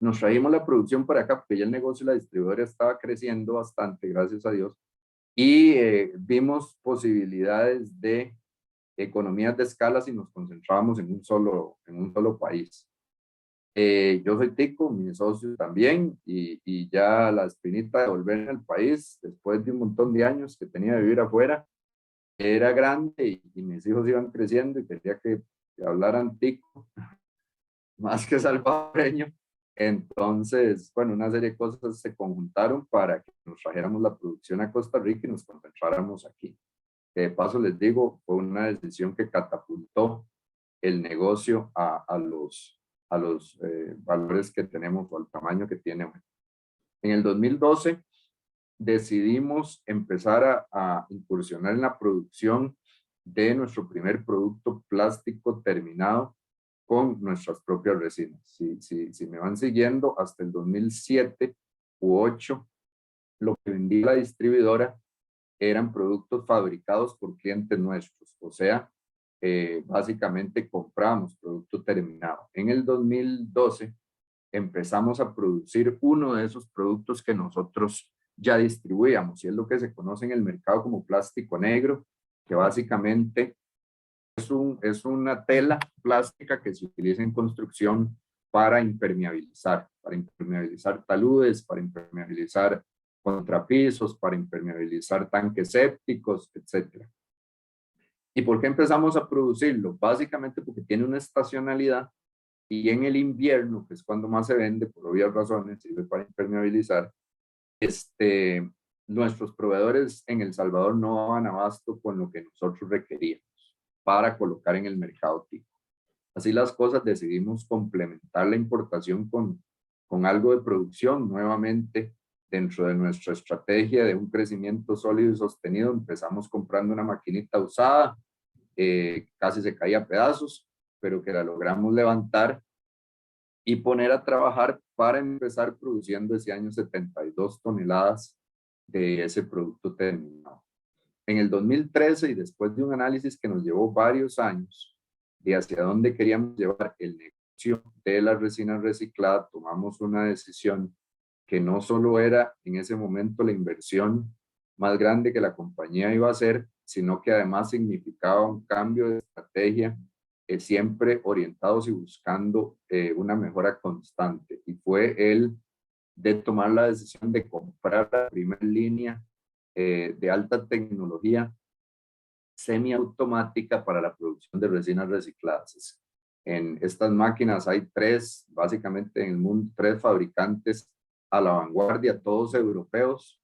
Nos trajimos la producción para acá porque ya el negocio de la distribuidora estaba creciendo bastante, gracias a Dios, y vimos posibilidades de economías de escala si nos concentrábamos en un solo país. Yo soy tico, mi socio también, y ya la espinita de volver al país, después de un montón de años que tenía de vivir afuera, era grande y mis hijos iban creciendo y quería que hablaran tico, más que salvadoreño. Entonces, bueno, una serie de cosas se conjuntaron para que nos trajéramos la producción a Costa Rica y nos concentráramos aquí. De paso les digo, fue una decisión que catapultó el negocio a los valores que tenemos o al tamaño que tiene hoy. En el 2012 decidimos empezar a incursionar en la producción de nuestro primer producto plástico terminado con nuestras propias resinas. Si me van siguiendo, hasta el 2007 u 2008 lo que vendía la distribuidora eran productos fabricados por clientes nuestros, o sea, básicamente comprábamos producto terminado. En el 2012 empezamos a producir uno de esos productos que nosotros ya distribuíamos, y es lo que se conoce en el mercado como plástico negro, que básicamente es una tela plástica que se utiliza en construcción para impermeabilizar taludes, para impermeabilizar contrapisos, para impermeabilizar tanques sépticos, etc. ¿Y por qué empezamos a producirlo? Básicamente porque tiene una estacionalidad, y en el invierno, que es cuando más se vende, por obvias razones, sirve para impermeabilizar, nuestros proveedores en El Salvador no daban abasto con lo que nosotros requeríamos para colocar en el mercado tico. Así las cosas, decidimos complementar la importación con algo de producción. Nuevamente, dentro de nuestra estrategia de un crecimiento sólido y sostenido, empezamos comprando una maquinita usada, casi se caía a pedazos, pero que la logramos levantar y poner a trabajar para empezar produciendo ese año 72 toneladas de ese producto terminado. En el 2013, y después de un análisis que nos llevó varios años de hacia dónde queríamos llevar el negocio de la resina reciclada, tomamos una decisión que no solo era en ese momento la inversión más grande que la compañía iba a hacer, sino que además significaba un cambio de estrategia, siempre orientados y buscando una mejora constante. Y fue el de tomar la decisión de comprar la primera línea de alta tecnología semiautomática para la producción de resinas recicladas. En estas máquinas hay básicamente en el mundo, 3 fabricantes a la vanguardia, todos europeos,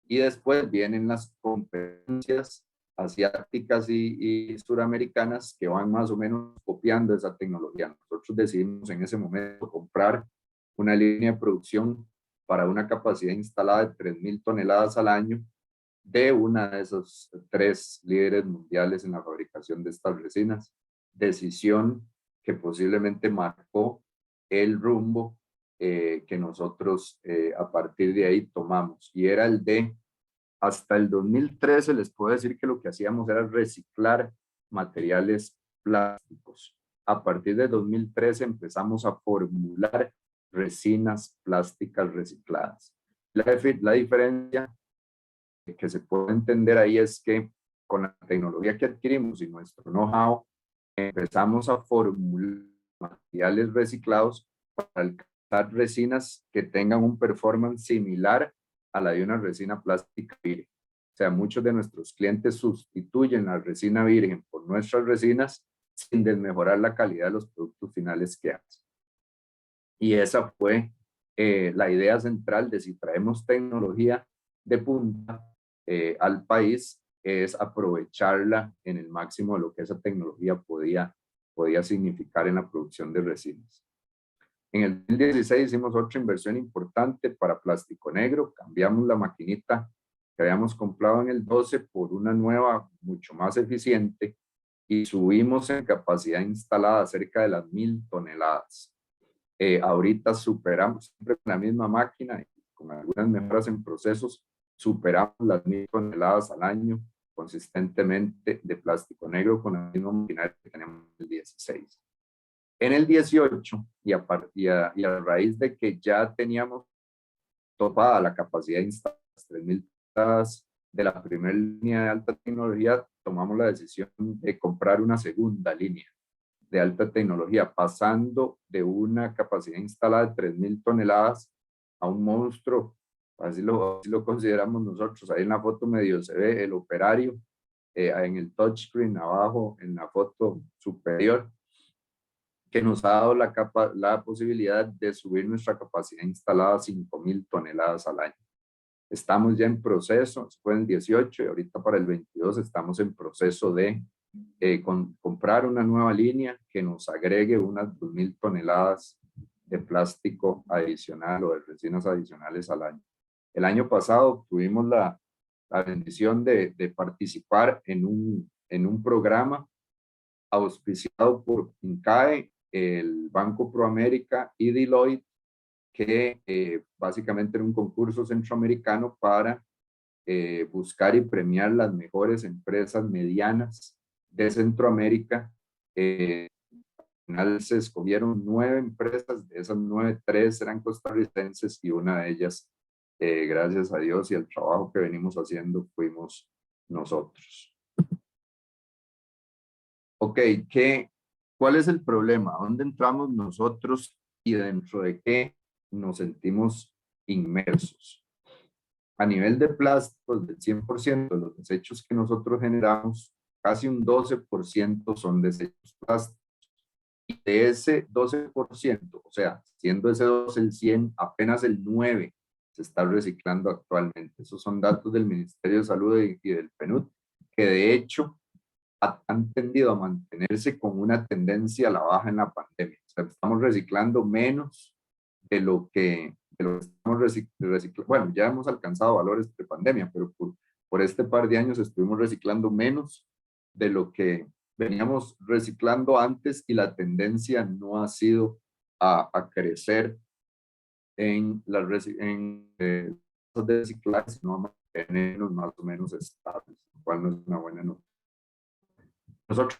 y después vienen las competencias asiáticas y suramericanas que van más o menos copiando esa tecnología. Nosotros decidimos en ese momento comprar una línea de producción para una capacidad instalada de 3,000 toneladas al año de una de esos 3 líderes mundiales en la fabricación de estas resinas. Decisión que posiblemente marcó el rumbo que nosotros a partir de ahí tomamos, y era el de, hasta el 2013 les puedo decir que lo que hacíamos era reciclar materiales plásticos. A partir de 2013 empezamos a formular resinas plásticas recicladas. La diferencia que se puede entender ahí es que con la tecnología que adquirimos y nuestro know-how, empezamos a formular materiales reciclados para alcanzar resinas que tengan un performance similar a la de una resina plástica virgen. O sea, muchos de nuestros clientes sustituyen la resina virgen por nuestras resinas sin desmejorar la calidad de los productos finales que hacen. Y esa fue la idea central de, si traemos tecnología de punta al país, es aprovecharla en el máximo de lo que esa tecnología podía significar en la producción de resinas. En el 2016 hicimos otra inversión importante para plástico negro. Cambiamos la maquinita que habíamos comprado en el 12 por una nueva, mucho más eficiente, y subimos en capacidad instalada cerca de las 1,000 toneladas. Ahorita superamos, siempre con la misma máquina y con algunas mejoras en procesos, superamos las 1,000 toneladas al año consistentemente de plástico negro con la misma maquinaria que tenemos en el 16. En el 18, y a raíz de que ya teníamos topada la capacidad de instalar 3,000 toneladas de la primera línea de alta tecnología, tomamos la decisión de comprar una segunda línea de alta tecnología, pasando de una capacidad instalada de 3,000 toneladas a un monstruo, así lo consideramos nosotros. Ahí en la foto medio se ve el operario en el touchscreen abajo en la foto superior, que nos ha dado la posibilidad de subir nuestra capacidad instalada a 5,000 toneladas al año. Estamos ya en proceso, fue en el 18 y ahorita para el 22 estamos en proceso de comprar una nueva línea que nos agregue unas 2,000 toneladas de plástico adicional o de resinas adicionales al año. El año pasado tuvimos la bendición de participar en un programa auspiciado por INCAE, el Banco Proamérica y Deloitte, que básicamente era un concurso centroamericano para buscar y premiar las mejores empresas medianas de Centroamérica. Al final se escogieron 9 empresas, de esas 9, 3 eran costarricenses y una de ellas, gracias a Dios y al trabajo que venimos haciendo, fuimos nosotros. Ok, ¿cuál es el problema? ¿Dónde entramos nosotros y dentro de qué nos sentimos inmersos? A nivel de plásticos, del 100% de los desechos que nosotros generamos, casi un 12% son desechos plásticos. Y de ese 12%, o sea, siendo ese 12 el 100, apenas el 9 se está reciclando actualmente. Esos son datos del Ministerio de Salud y del PNUD, que de hecho han tendido a mantenerse con una tendencia a la baja en la pandemia. O sea, estamos reciclando menos de lo que estamos reciclando. Bueno, ya hemos alcanzado valores de pandemia, pero por este par de años estuvimos reciclando menos de lo que veníamos reciclando antes y la tendencia no ha sido a crecer en las de reciclaje, sino a mantenernos más o menos estables, lo cual no es una buena noticia. Nosotros,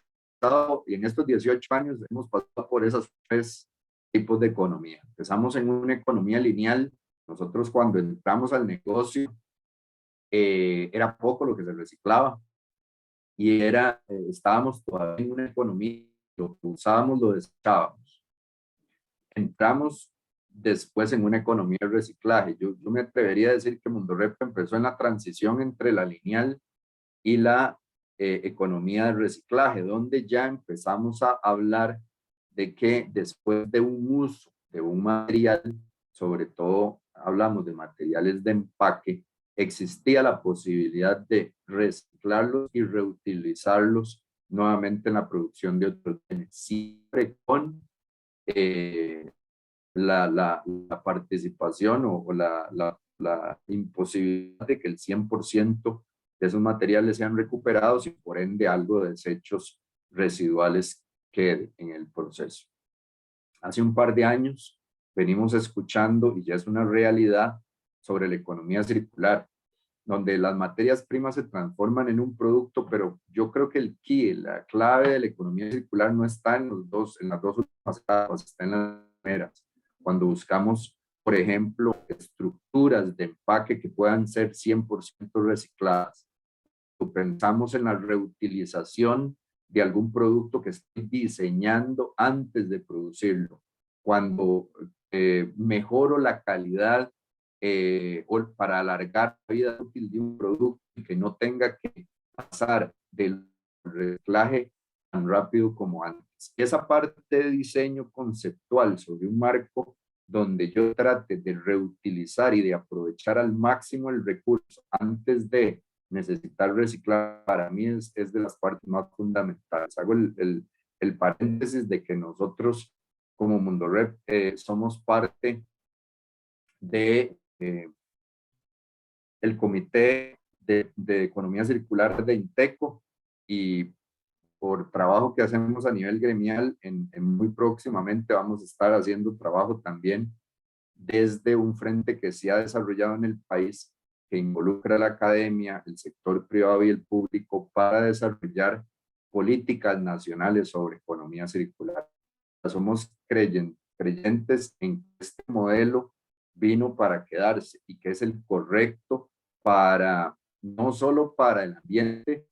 y en estos 18 años, hemos pasado por esos 3 tipos de economía. Empezamos en una economía lineal. Nosotros cuando entramos al negocio, era poco lo que se reciclaba y estábamos todavía en una economía, lo que usábamos lo desechábamos. Entramos después en una economía de reciclaje. Yo me atrevería a decir que Mundorrep empezó en la transición entre la lineal y la economía de reciclaje, donde ya empezamos a hablar de que después de un uso de un material, sobre todo hablamos de materiales de empaque, existía la posibilidad de reciclarlos y reutilizarlos nuevamente en la producción de otros bienes, siempre con la participación o la imposibilidad de que el 100% de esos materiales sean recuperados y por ende algo de desechos residuales quede en el proceso. Hace un par de años venimos escuchando, y ya es una realidad, sobre la economía circular, donde las materias primas se transforman en un producto, pero yo creo que el key, la clave de la economía circular no está en las dos últimas etapas, está en las primeras. Cuando buscamos, por ejemplo, estructuras de empaque que puedan ser 100% recicladas. O pensamos en la reutilización de algún producto que estoy diseñando antes de producirlo. Cuando mejoro la calidad o para alargar la vida útil de un producto y que no tenga que pasar del reciclaje tan rápido como antes. Esa parte de diseño conceptual sobre un marco donde yo trate de reutilizar y de aprovechar al máximo el recurso antes de necesitar reciclar, para mí es de las partes más fundamentales. Hago el paréntesis de que nosotros como Mundorrep somos parte de el Comité de Economía Circular de INTECO, y por trabajo que hacemos a nivel gremial, en muy próximamente vamos a estar haciendo trabajo también desde un frente que se ha desarrollado en el país, que involucra a la academia, el sector privado y el público para desarrollar políticas nacionales sobre economía circular. Somos creyentes en que este modelo vino para quedarse y que es el correcto para, no solo para el ambiente,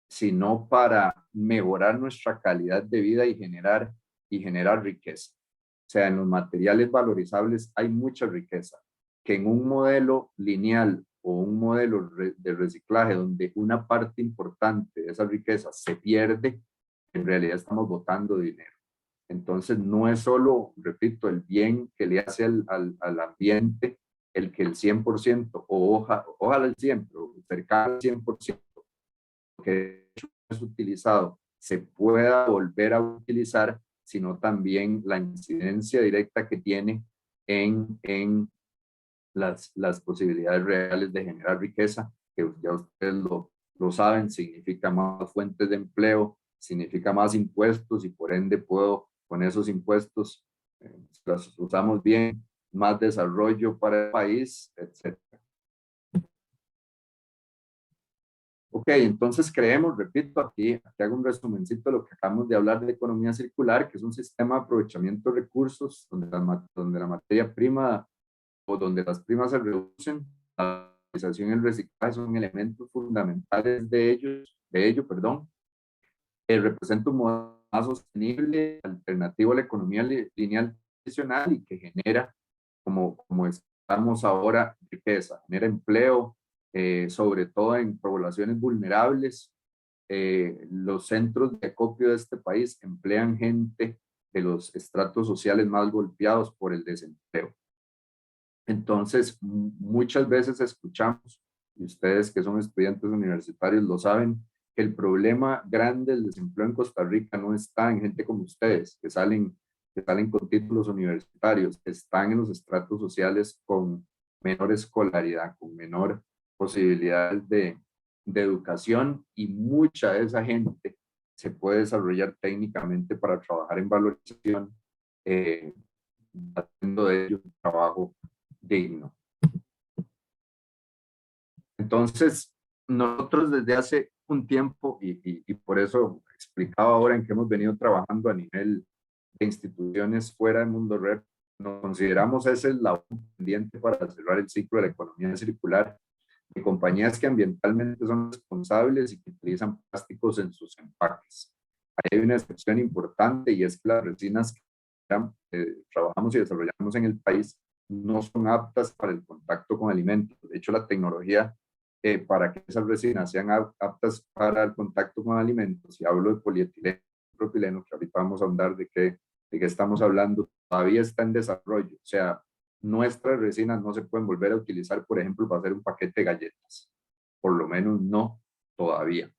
sino para mejorar nuestra calidad de vida y generar riqueza. O sea, en los materiales valorizables hay mucha riqueza, que en un modelo lineal o un modelo de reciclaje donde una parte importante de esa riqueza se pierde, en realidad estamos botando dinero. Entonces no es solo, repito, el bien que le hace al ambiente el que el 100% o ojalá el 100%, pero cercano al 100% que es utilizado se pueda volver a utilizar, sino también la incidencia directa que tiene en las posibilidades reales de generar riqueza, que ya ustedes lo saben, significa más fuentes de empleo, significa más impuestos y por ende puedo con esos impuestos, los usamos bien, más desarrollo para el país, etc. Ok, entonces creemos, repito, aquí hago un resumencito de lo que acabamos de hablar de economía circular, que es un sistema de aprovechamiento de recursos donde la materia prima o donde las primas se reducen, la utilización y el reciclaje son elementos fundamentales de ello, perdón. Representa un modelo más sostenible, alternativo a la economía lineal tradicional y que genera, como estamos ahora, riqueza, genera empleo, sobre todo en poblaciones vulnerables. Los centros de acopio de este país emplean gente de los estratos sociales más golpeados por el desempleo. Entonces, muchas veces escuchamos, y ustedes que son estudiantes universitarios lo saben, que el problema grande del desempleo en Costa Rica no está en gente como ustedes, que salen con títulos universitarios, están en los estratos sociales con menor escolaridad, con menor posibilidad de educación, y mucha de esa gente se puede desarrollar técnicamente para trabajar en valorización, haciendo de ellos un trabajo digno. Entonces, nosotros desde hace un tiempo, y por eso explicaba ahora en que hemos venido trabajando a nivel de instituciones fuera del mundo red, nos consideramos ese eslabón pendiente para cerrar el ciclo de la economía circular de compañías que ambientalmente son responsables y que utilizan plásticos en sus empaques. Ahí hay una excepción importante, y es que las resinas que trabajamos y desarrollamos en el país no son aptas para el contacto con alimentos. De hecho, la tecnología para que esas resinas sean aptas para el contacto con alimentos, y hablo de polietileno, propileno, que ahorita vamos a hablar de qué estamos hablando, todavía está en desarrollo. O sea, nuestras resinas no se pueden volver a utilizar, por ejemplo, para hacer un paquete de galletas. Por lo menos no todavía.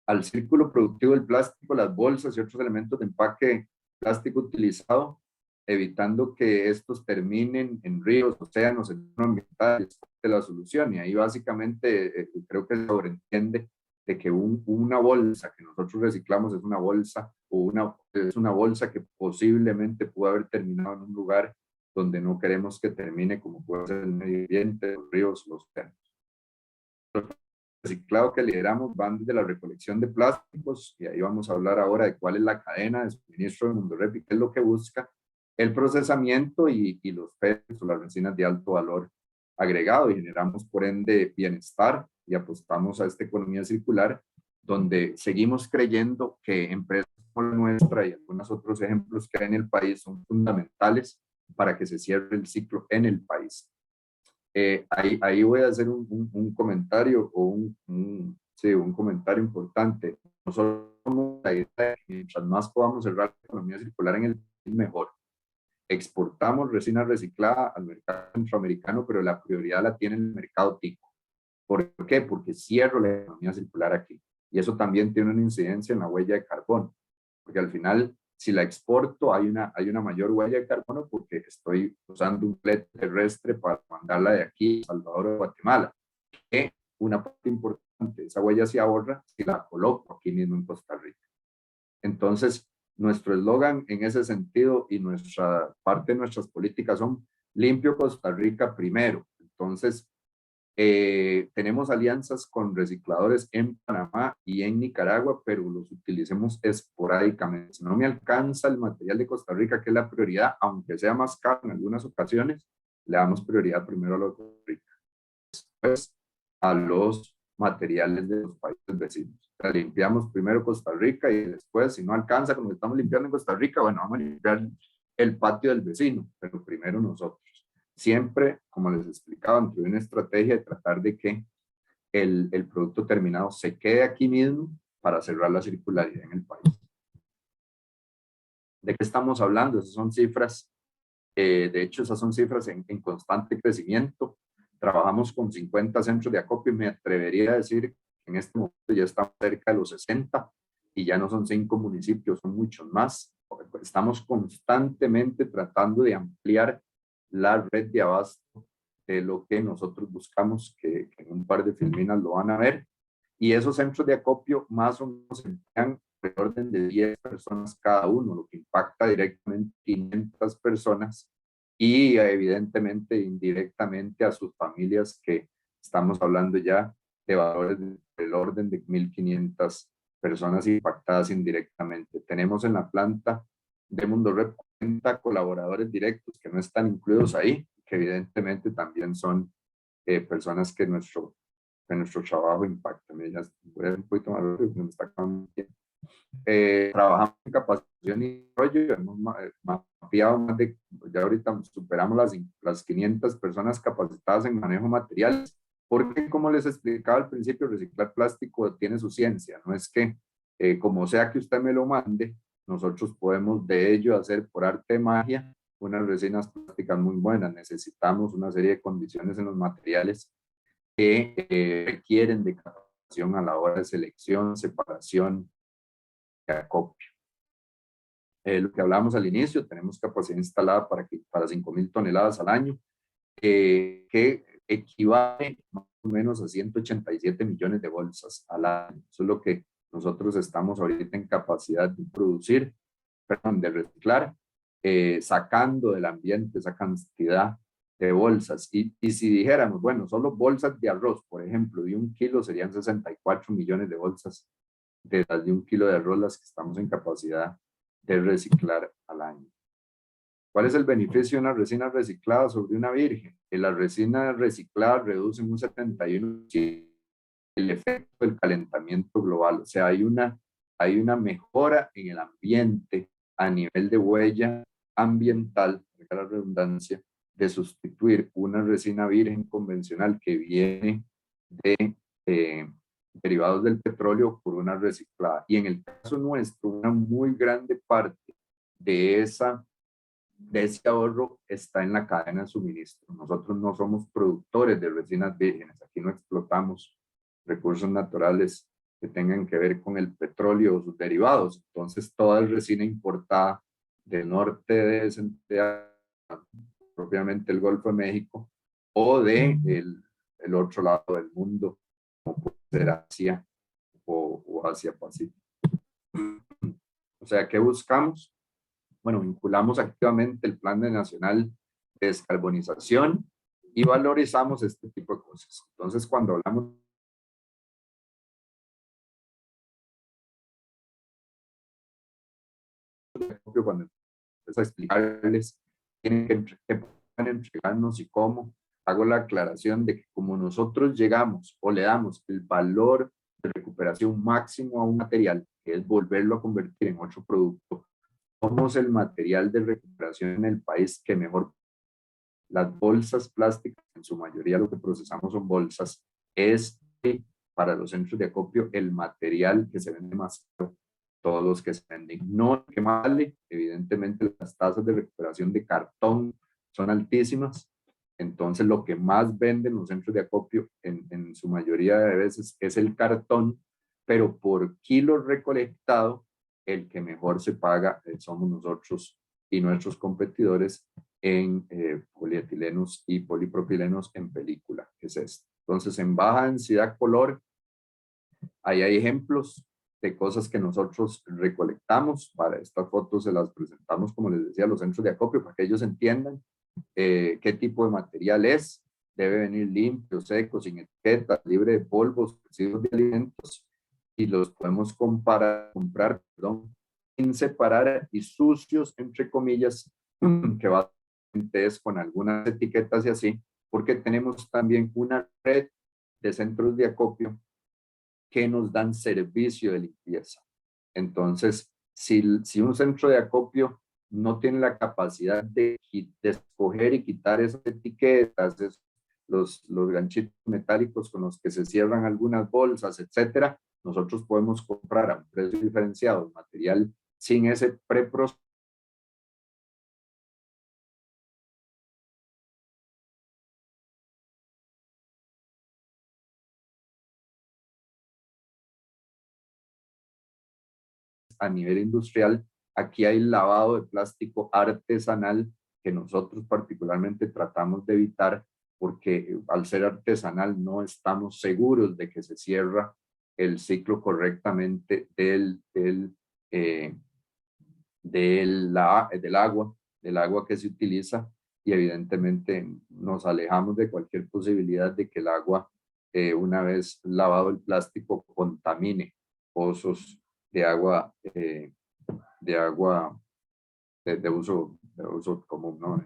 Al círculo productivo del plástico, las bolsas y otros elementos de empaque plástico utilizado, evitando que estos terminen en ríos, océanos, en ambientales, de la solución. Y ahí básicamente creo que se sobreentiende de que una bolsa que nosotros reciclamos es una bolsa, es una bolsa que posiblemente pudo haber terminado en un lugar donde no queremos que termine, como puede ser el medio ambiente, los ríos, los océanos. El reciclado que lideramos van desde la recolección de plásticos, y ahí vamos a hablar ahora de cuál es la cadena de suministro de Mundorep y qué es lo que busca, el procesamiento y los PETs o las resinas de alto valor agregado, y generamos por ende bienestar y apostamos a esta economía circular, donde seguimos creyendo que empresas como la nuestra y algunos otros ejemplos que hay en el país son fundamentales para que se cierre el ciclo en el país. Ahí voy a hacer un comentario o un comentario importante. Nosotros somos la idea de que mientras más podamos cerrar la economía circular en el país, mejor. Exportamos resina reciclada al mercado centroamericano, pero la prioridad la tiene el mercado tico. ¿Por qué? Porque cierro la economía circular aquí. Y eso también tiene una incidencia en la huella de carbono. Porque al final, si la exporto, hay una mayor huella de carbono porque estoy usando un flete terrestre para mandarla de aquí a Salvador o Guatemala. Que una parte importante de esa huella se ahorra si la coloco aquí mismo en Costa Rica. Entonces, nuestro eslogan en ese sentido y nuestra parte de nuestras políticas son limpio Costa Rica primero. Entonces, tenemos alianzas con recicladores en Panamá y en Nicaragua, pero los utilicemos esporádicamente. Si no me alcanza el material de Costa Rica, que es la prioridad, aunque sea más caro en algunas ocasiones, le damos prioridad primero a los de Costa Rica, después a los materiales de los países vecinos. O sea, limpiamos primero Costa Rica y después, si no alcanza como estamos limpiando en Costa Rica, bueno, vamos a limpiar el patio del vecino, pero primero nosotros. Siempre, como les explicaba, entre una estrategia de tratar de que el producto terminado se quede aquí mismo para cerrar la circularidad en el país. ¿De qué estamos hablando? Esas son cifras, de hecho, esas son cifras en constante crecimiento. Trabajamos con 50 centros de acopio y me atrevería a decir que en este momento ya estamos cerca de los 60 y ya no son 5 municipios, son muchos más. Estamos constantemente tratando de ampliar la red de abasto de lo que nosotros buscamos, que en un par de filminas lo van a ver. Y esos centros de acopio más o menos emplean de orden de 10 personas cada uno, lo que impacta directamente 500 personas y evidentemente indirectamente a sus familias, que estamos hablando ya de valores del orden de 1.500 personas impactadas indirectamente. Tenemos en la planta de Mundo Red 40 colaboradores directos que no están incluidos ahí, que evidentemente también son personas que nuestro trabajo impacta. Ya voy a ir un poquito más rápido, me está acabando el tiempo. Trabajamos en capacitación y desarrollo, hemos mapeado más de, ya ahorita superamos las 500 personas capacitadas en manejo de materiales, porque como les explicaba al principio, reciclar plástico tiene su ciencia, no es que como sea que usted me lo mande, nosotros podemos de ello hacer por arte de magia unas resinas plásticas muy buenas. Necesitamos una serie de condiciones en los materiales que requieren de capacitación a la hora de selección, separación, acopio. Lo que hablábamos al inicio, tenemos capacidad instalada para 5.000 toneladas al año, que equivale más o menos a 187 millones de bolsas al año. Eso es lo que nosotros estamos ahorita en capacidad de producir, perdón, de reciclar, sacando del ambiente esa cantidad de bolsas. Y si dijéramos, bueno, solo bolsas de arroz, por ejemplo, de 1 kilo serían 64 millones de bolsas de las de 1 kilo de arroz las que estamos en capacidad de reciclar al año. ¿Cuál es el beneficio de una resina reciclada sobre una virgen? Que la resina reciclada reduce en un 71% el efecto del calentamiento global. O sea, hay una mejora en el ambiente a nivel de huella ambiental, para la redundancia, de sustituir una resina virgen convencional que viene de derivados del petróleo por una reciclada. Y en el caso nuestro, una muy grande parte de ese ahorro está en la cadena de suministro. Nosotros no somos productores de resinas vírgenes, aquí no explotamos recursos naturales que tengan que ver con el petróleo o sus derivados. Entonces, toda resina importada del norte de propiamente el Golfo de México, o de el otro lado del mundo, como puede ser Asia o Asia Pacífico. O sea, ¿qué buscamos? Bueno, vinculamos activamente el Plan Nacional de Descarbonización y valorizamos este tipo de cosas. Entonces, cuando hablamos cuando empiezo a explicarles qué pueden entregarnos y cómo, hago la aclaración de que como nosotros llegamos o le damos el valor de recuperación máximo a un material, que es volverlo a convertir en otro producto, somos el material de recuperación en el país que mejor. Las bolsas plásticas, en su mayoría lo que procesamos son bolsas, es para los centros de acopio el material que se vende más caro, todos los que se venden. No que vale, evidentemente las tasas de recuperación de cartón son altísimas, entonces lo que más venden los centros de acopio en su mayoría de veces es el cartón, pero por kilo recolectado, el que mejor se paga somos nosotros y nuestros competidores en polietilenos y polipropilenos en película, que es esto. Entonces, en baja densidad color, ahí hay ejemplos de cosas que nosotros recolectamos. Para estas fotos se las presentamos, como les decía, a los centros de acopio, para que ellos entiendan qué tipo de material es. Debe venir limpio, seco, sin etiquetas, libre de polvos, residuos de alimentos, y los podemos comprar, sin separar y sucios, entre comillas, que va es con algunas etiquetas y así, porque tenemos también una red de centros de acopio que nos dan servicio de limpieza. Entonces, si un centro de acopio no tiene la capacidad de escoger y quitar esas etiquetas, los ganchitos metálicos con los que se cierran algunas bolsas, etcétera, nosotros podemos comprar a un precio diferenciado el material sin ese preproceso a nivel industrial. Aquí hay lavado de plástico artesanal que nosotros particularmente tratamos de evitar, porque al ser artesanal no estamos seguros de que se cierra el ciclo correctamente del agua que se utiliza, y evidentemente nos alejamos de cualquier posibilidad de que el agua, una vez lavado el plástico, contamine pozos de agua, de uso común, ¿no?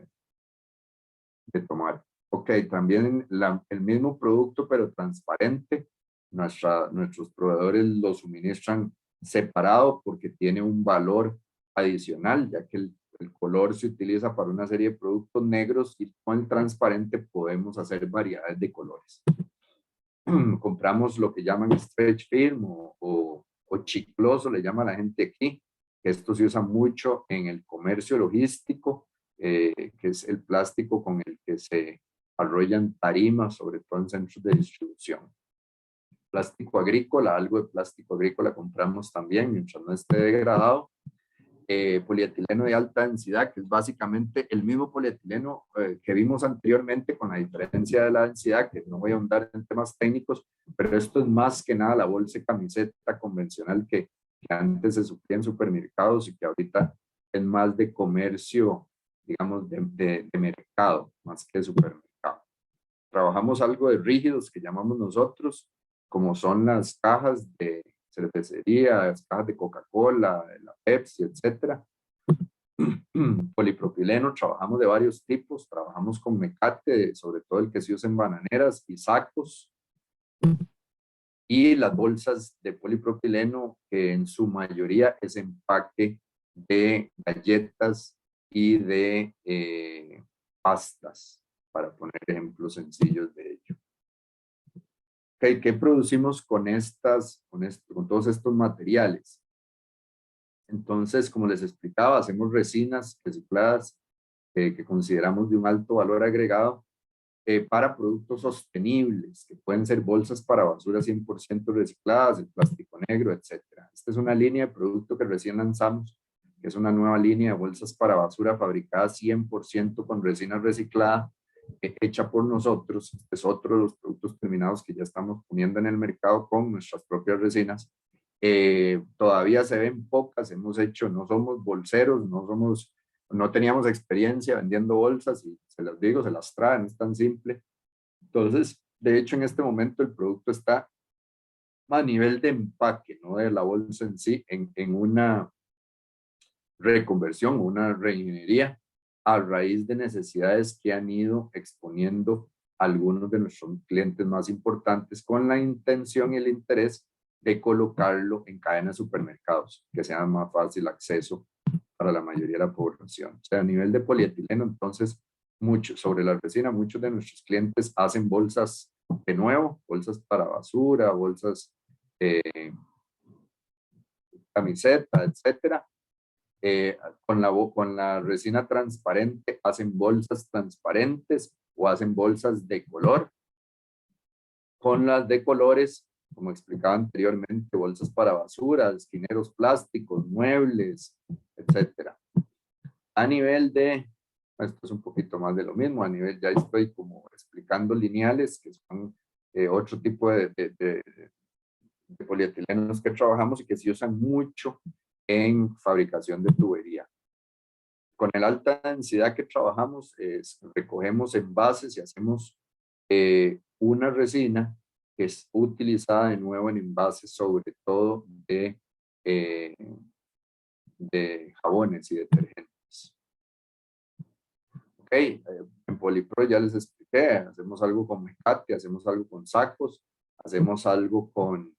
De tomar. Ok, también el mismo producto, pero transparente. Nuestros proveedores lo suministran separado porque tiene un valor adicional, ya que el color se utiliza para una serie de productos negros y con el transparente podemos hacer variedades de colores. Compramos lo que llaman stretch film o chicloso, le llama la gente aquí. Esto se usa mucho en el comercio logístico, que es el plástico con el que se arrollan tarimas, sobre todo en centros de distribución. Plástico agrícola, algo de plástico agrícola compramos también, mientras no esté degradado. Polietileno de alta densidad, que es básicamente el mismo polietileno que vimos anteriormente, con la diferencia de la densidad, que no voy a ahondar en temas técnicos, pero esto es más que nada la bolsa de camiseta convencional que antes se suplía en supermercados y que ahorita es más de comercio, digamos, de mercado, más que de supermercado. Trabajamos algo de rígidos que llamamos nosotros, como son las cajas de cervecería, las cajas de Coca-Cola, de la Pepsi, etcétera. Polipropileno, trabajamos de varios tipos, trabajamos con mecate, sobre todo el que se usa en bananeras y sacos, y las bolsas de polipropileno, que en su mayoría es empaque de galletas y de pastas, para poner ejemplos sencillos de ello. Okay, ¿qué producimos con todos estos materiales? Entonces, como les explicaba, hacemos resinas recicladas que consideramos de un alto valor agregado para productos sostenibles, que pueden ser bolsas para basura 100% recicladas, el plástico negro, etc. Esta es una línea de producto que recién lanzamos, que es una nueva línea de bolsas para basura fabricadas 100% con resina reciclada, hecha por nosotros. Este es otro de los productos terminados que ya estamos poniendo en el mercado con nuestras propias resinas. Todavía se ven pocas, no somos bolseros, no teníamos experiencia vendiendo bolsas y se las digo, se las traen, es tan simple. Entonces, de hecho, en este momento el producto está a nivel de empaque, no de la bolsa en sí, en una reconversión, una reingeniería a raíz de necesidades que han ido exponiendo algunos de nuestros clientes más importantes con la intención y el interés de colocarlo en cadenas de supermercados, que sea más fácil acceso para la mayoría de la población. O sea, a nivel de polietileno, entonces, sobre la resina, muchos de nuestros clientes hacen bolsas de nuevo, bolsas para basura, bolsas camiseta, etcétera. Con la resina transparente hacen bolsas transparentes o hacen bolsas de color. Con las de colores, como explicaba anteriormente, bolsas para basura, esquineros plásticos, muebles, etcétera. A nivel de, esto es un poquito más de lo mismo, a nivel ya estoy como explicando lineales, que son otro tipo de polietilenos que trabajamos y que se usan mucho en fabricación de tubería. Con el alta densidad que trabajamos, recogemos envases y hacemos una resina que es utilizada de nuevo en envases, sobre todo de jabones y detergentes. Ok, en Polipro ya les expliqué, hacemos algo con mecate, hacemos algo con sacos, hacemos algo con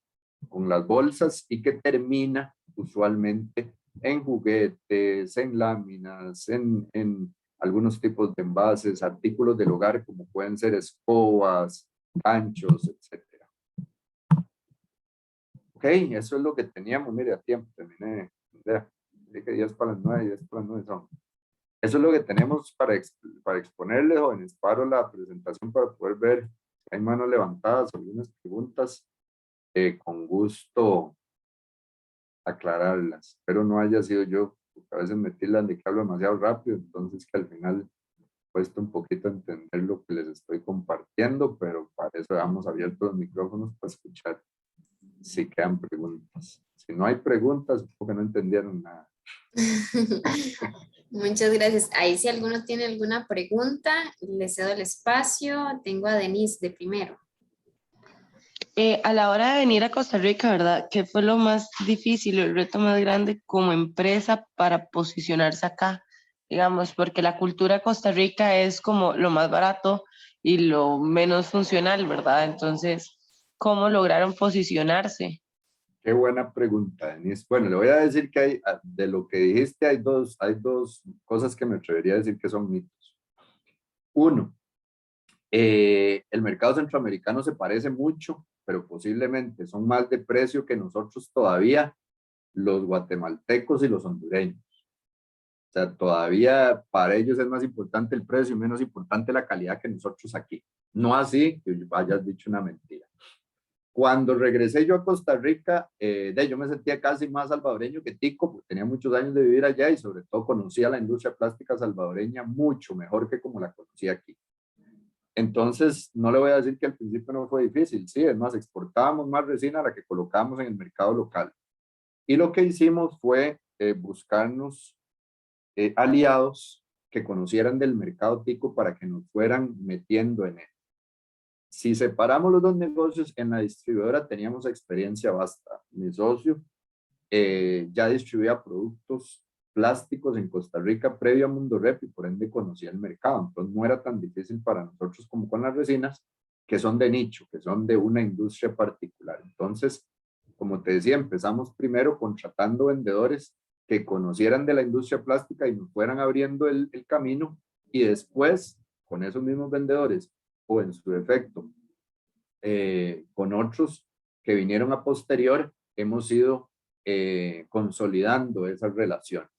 las bolsas y que termina usualmente en juguetes, en láminas, en algunos tipos de envases, artículos del hogar como pueden ser escobas, ganchos, etc. Ok, eso es lo que teníamos. Mire, a tiempo terminé. Dije 10 para las 9, 10 para las 9 son. Eso es lo que tenemos para exponerles, jóvenes. Paro la presentación para poder ver si hay manos levantadas, algunas preguntas. Con gusto aclararlas. Espero no haya sido yo, porque a veces me tildan de que hablo demasiado rápido, entonces que al final cuesta un poquito entender lo que les estoy compartiendo, pero para eso dejamos abiertos los micrófonos para escuchar si quedan preguntas. Si no hay preguntas, porque no entendieron nada. Muchas gracias. Ahí si alguno tiene alguna pregunta, le cedo el espacio. Tengo a Denise de primero. A la hora de venir a Costa Rica, ¿verdad? ¿Qué fue lo más difícil, el reto más grande como empresa para posicionarse acá? Digamos, porque la cultura de Costa Rica es como lo más barato y lo menos funcional, ¿verdad? Entonces, ¿cómo lograron posicionarse? Qué buena pregunta, Denise. Bueno, le voy a decir que hay, de lo que dijiste, hay dos cosas que me atrevería a decir que son mitos. Uno, el mercado centroamericano se parece mucho, pero posiblemente son más de precio que nosotros todavía, los guatemaltecos y los hondureños. O sea, todavía para ellos es más importante el precio y menos importante la calidad que nosotros aquí. No así que hayas dicho una mentira. Cuando regresé yo a Costa Rica, yo me sentía casi más salvadoreño que tico, porque tenía muchos años de vivir allá y sobre todo conocía la industria plástica salvadoreña mucho mejor que como la conocía aquí. Entonces, no le voy a decir que al principio no fue difícil, sí, es más, exportábamos más resina a la que colocábamos en el mercado local. Y lo que hicimos fue buscarnos aliados que conocieran del mercado tico para que nos fueran metiendo en él. Si separamos los dos negocios, en la distribuidora teníamos experiencia vasta. Mi socio ya distribuía productos plásticos en Costa Rica previo a Mundo Rep y por ende conocía el mercado. Entonces no era tan difícil para nosotros como con las resinas, que son de nicho, que son de una industria particular. Entonces, como te decía, empezamos primero contratando vendedores que conocieran de la industria plástica y nos fueran abriendo el camino, y después con esos mismos vendedores o en su defecto con otros que vinieron a posterior, hemos ido consolidando esas relaciones.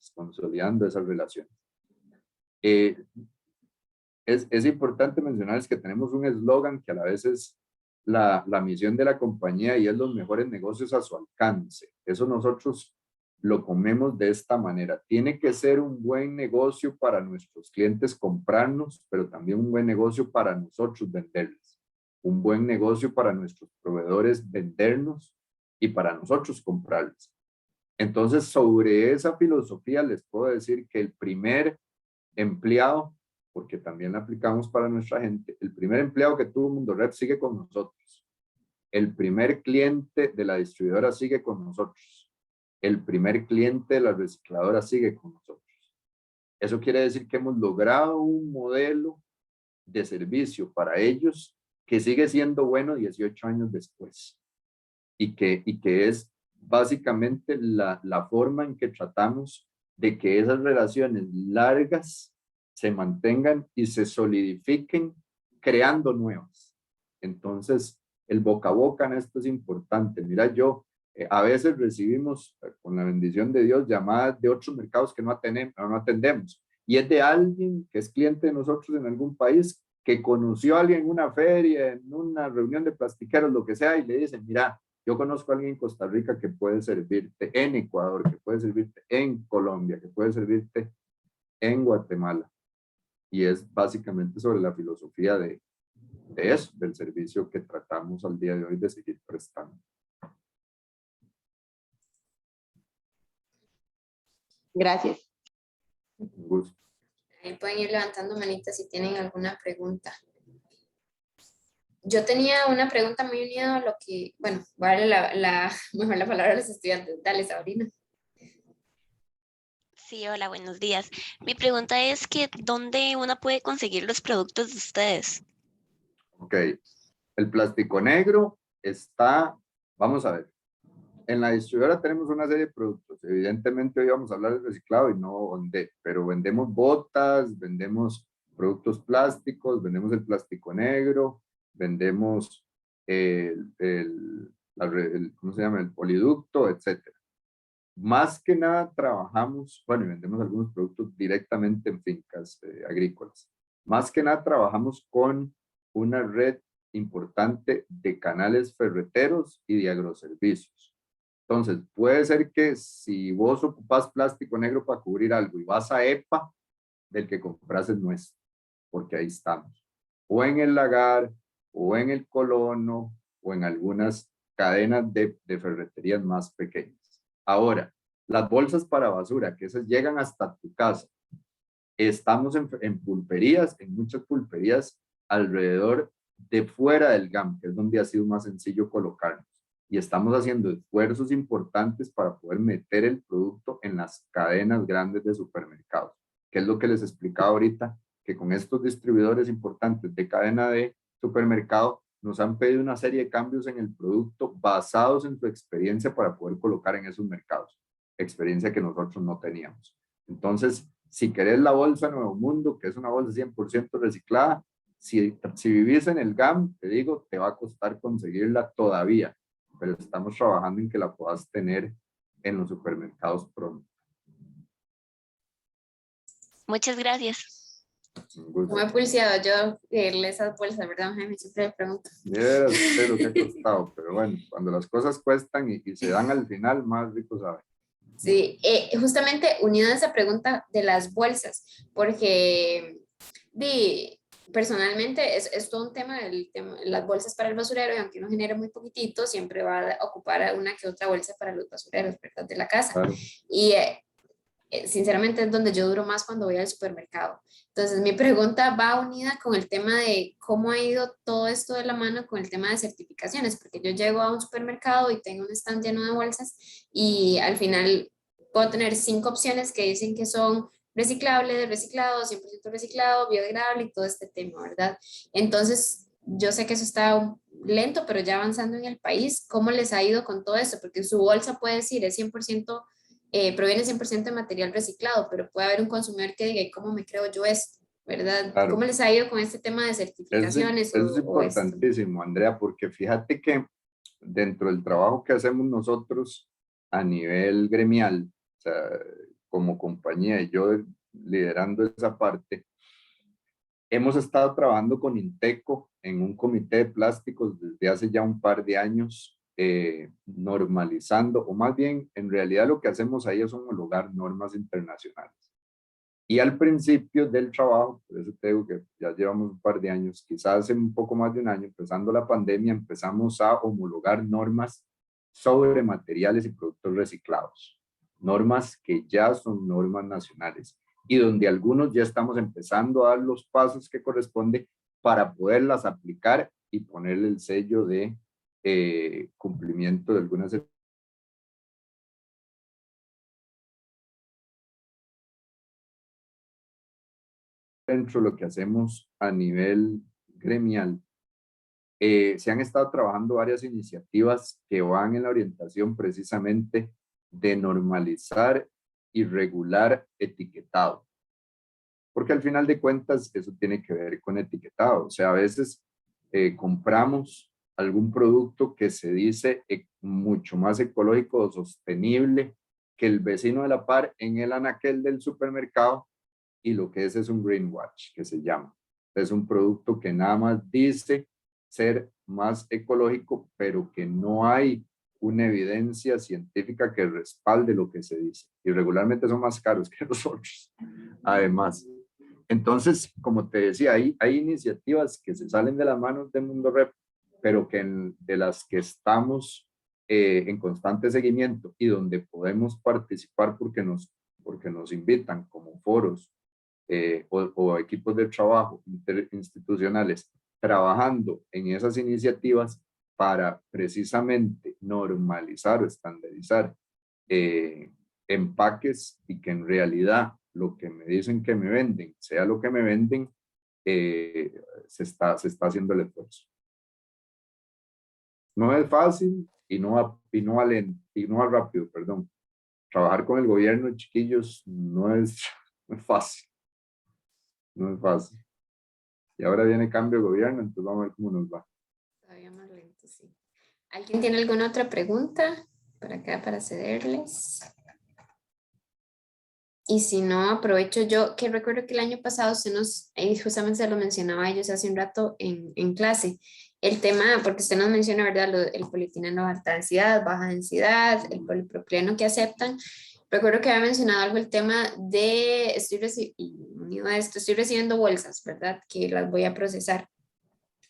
Es importante mencionar que tenemos un eslogan que a la vez es la misión de la compañía, y es los mejores negocios a su alcance. Eso nosotros lo comemos de esta manera. Tiene que ser un buen negocio para nuestros clientes comprarnos, pero también un buen negocio para nosotros venderles. Un buen negocio para nuestros proveedores vendernos y para nosotros comprarles. Entonces, sobre esa filosofía les puedo decir que el primer empleado, porque también la aplicamos para nuestra gente, el primer empleado que tuvo Mundo Rep sigue con nosotros. El primer cliente de la distribuidora sigue con nosotros. El primer cliente de la recicladora sigue con nosotros. Eso quiere decir que hemos logrado un modelo de servicio para ellos que sigue siendo bueno 18 años después, y que es básicamente la forma en que tratamos de que esas relaciones largas se mantengan y se solidifiquen creando nuevas. Entonces, el boca a boca en esto es importante. Mira, yo a veces recibimos, con la bendición de Dios, llamadas de otros mercados que no atendemos, y es de alguien que es cliente de nosotros en algún país, que conoció a alguien en una feria, en una reunión de plastiqueros, lo que sea, y le dicen, mira, yo conozco a alguien en Costa Rica que puede servirte en Ecuador, que puede servirte en Colombia, que puede servirte en Guatemala. Y es básicamente sobre la filosofía de eso, del servicio que tratamos al día de hoy de seguir prestando. Gracias. Un gusto. Ahí pueden ir levantando manitas si tienen alguna pregunta. Yo tenía una pregunta muy unida a lo que, bueno, voy a darle mejor la palabra a los estudiantes. Dale, Sabrina. Sí, hola, buenos días. Mi pregunta es que ¿dónde uno puede conseguir los productos de ustedes? Ok, el plástico negro está, vamos a ver, en la distribuidora tenemos una serie de productos. Evidentemente hoy vamos a hablar de reciclado y no de, pero vendemos botas, vendemos productos plásticos, vendemos el plástico negro, vendemos ¿cómo se llama? El poliducto, etcétera. Más que nada trabajamos, bueno, y vendemos algunos productos directamente en fincas agrícolas. Más que nada trabajamos con una red importante de canales ferreteros y de agroservicios. Entonces, puede ser que si vos ocupas plástico negro para cubrir algo y vas a EPA, del que compras es nuestro, porque ahí estamos. O en el Lagar, o en el Colono, o en algunas cadenas de ferreterías más pequeñas. Ahora, Las bolsas para basura, que esas llegan hasta tu casa. Estamos en pulperías, en muchas pulperías alrededor de fuera del GAM, que es donde ha sido más sencillo colocarnos. Y estamos haciendo esfuerzos importantes para poder meter el producto en las cadenas grandes de supermercados, que es lo que les explicaba ahorita, que con estos distribuidores importantes de cadena de supermercado nos han pedido una serie de cambios en el producto basados en su experiencia para poder colocar en esos mercados, experiencia que nosotros no teníamos. Entonces, si querés la bolsa Nuevo Mundo, que es una bolsa 100% reciclada, si vivís en el GAM, te digo, te va a costar conseguirla todavía, pero estamos trabajando en que la puedas tener en los supermercados pronto. Muchas gracias. No me he pulseado yo leerle esas bolsas, ¿verdad, Jaime? Siempre le pregunto. Vieras usted lo que ha costado, pero bueno, cuando las cosas cuestan y se dan al final, más rico sabe. Sí, justamente unido a esa pregunta de las bolsas, porque personalmente es todo un tema, las bolsas para el basurero, y aunque uno genere muy poquitito, siempre va a ocupar una que otra bolsa para los basureros, ¿verdad? De la casa. Claro. Y sinceramente es donde yo duro más cuando voy al supermercado. Entonces mi pregunta va unida con el tema de cómo ha ido todo esto de la mano con el tema de certificaciones, porque yo llego a un supermercado y tengo un stand lleno de bolsas y al final puedo tener 5 opciones que dicen que son reciclable, reciclado, 100% reciclado, biodegradable y todo este tema, ¿verdad? Entonces yo sé que eso está lento, pero ya avanzando en el país. ¿Cómo les ha ido con todo esto? Porque su bolsa puede decir es 100%, proviene 100% de material reciclado, pero puede haber un consumidor que diga, ¿y cómo me creo yo esto? ¿Verdad? Claro. ¿Cómo les ha ido con este tema de certificaciones? Eso es importantísimo, Andrea, porque fíjate que dentro del trabajo que hacemos nosotros a nivel gremial, o sea, como compañía y yo liderando esa parte, hemos estado trabajando con Inteco en un comité de plásticos desde hace ya un par de años, normalizando, o más bien, en realidad lo que hacemos ahí es homologar normas internacionales. Y al principio del trabajo, por eso te digo que ya llevamos un par de años, quizás hace un poco más de un año, empezando la pandemia, empezamos a homologar normas sobre materiales y productos reciclados. Normas que ya son normas nacionales y donde algunos ya estamos empezando a dar los pasos que corresponde para poderlas aplicar y ponerle el sello de cumplimiento de algunas dentro de lo que hacemos a nivel gremial. Se han estado trabajando varias iniciativas que van en la orientación precisamente de normalizar y regular etiquetado. Porque al final de cuentas eso tiene que ver con etiquetado. O sea, a veces compramos algún producto que se dice mucho más ecológico o sostenible que el vecino de la par en el anaquel del supermercado, y lo que es un greenwash, que se llama. Es un producto que nada más dice ser más ecológico, pero que no hay una evidencia científica que respalde lo que se dice. Y regularmente son más caros que los otros, además. Entonces, como te decía, hay iniciativas que se salen de las manos del Mundo Rep, pero que de las que estamos en constante seguimiento y donde podemos participar porque nos invitan como foros o equipos de trabajo interinstitucionales trabajando en esas iniciativas para precisamente normalizar o estandarizar empaques, y que en realidad lo que me dicen que me venden, sea lo que me venden, se está haciendo el esfuerzo. No es fácil y no va rápido, perdón. Trabajar con el gobierno, chiquillos, no es fácil. No es fácil. Y ahora viene cambio de gobierno, entonces vamos a ver cómo nos va. Todavía más lento, sí. ¿Alguien tiene alguna otra pregunta por acá para cederles? Y si no, aprovecho yo, que recuerdo que el año pasado justamente se lo mencionaba a ellos hace un rato en clase, el tema, porque usted nos menciona, ¿verdad? El polietileno de alta densidad, baja densidad, el polipropileno que aceptan. Recuerdo que había mencionado algo el tema de, estoy recibiendo bolsas, ¿verdad? Que las voy a procesar.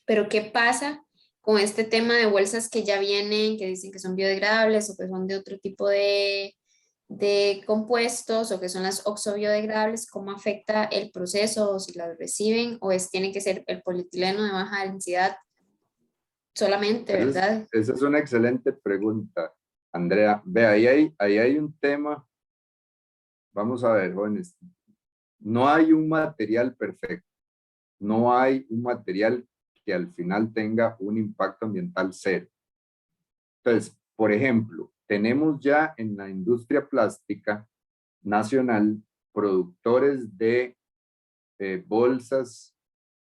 Pero ¿qué pasa con este tema de bolsas que ya vienen, que dicen que son biodegradables o que son de otro tipo de de compuestos o que son las oxobiodegradables, ¿cómo afecta el proceso o si las reciben o tiene que ser el polietileno de baja densidad solamente, ¿verdad? Esa es una excelente pregunta, Andrea. Ve, ahí hay un tema. Vamos a ver, jóvenes. No hay un material perfecto. No hay un material que al final tenga un impacto ambiental cero. Entonces, por ejemplo, tenemos ya en la industria plástica nacional productores de bolsas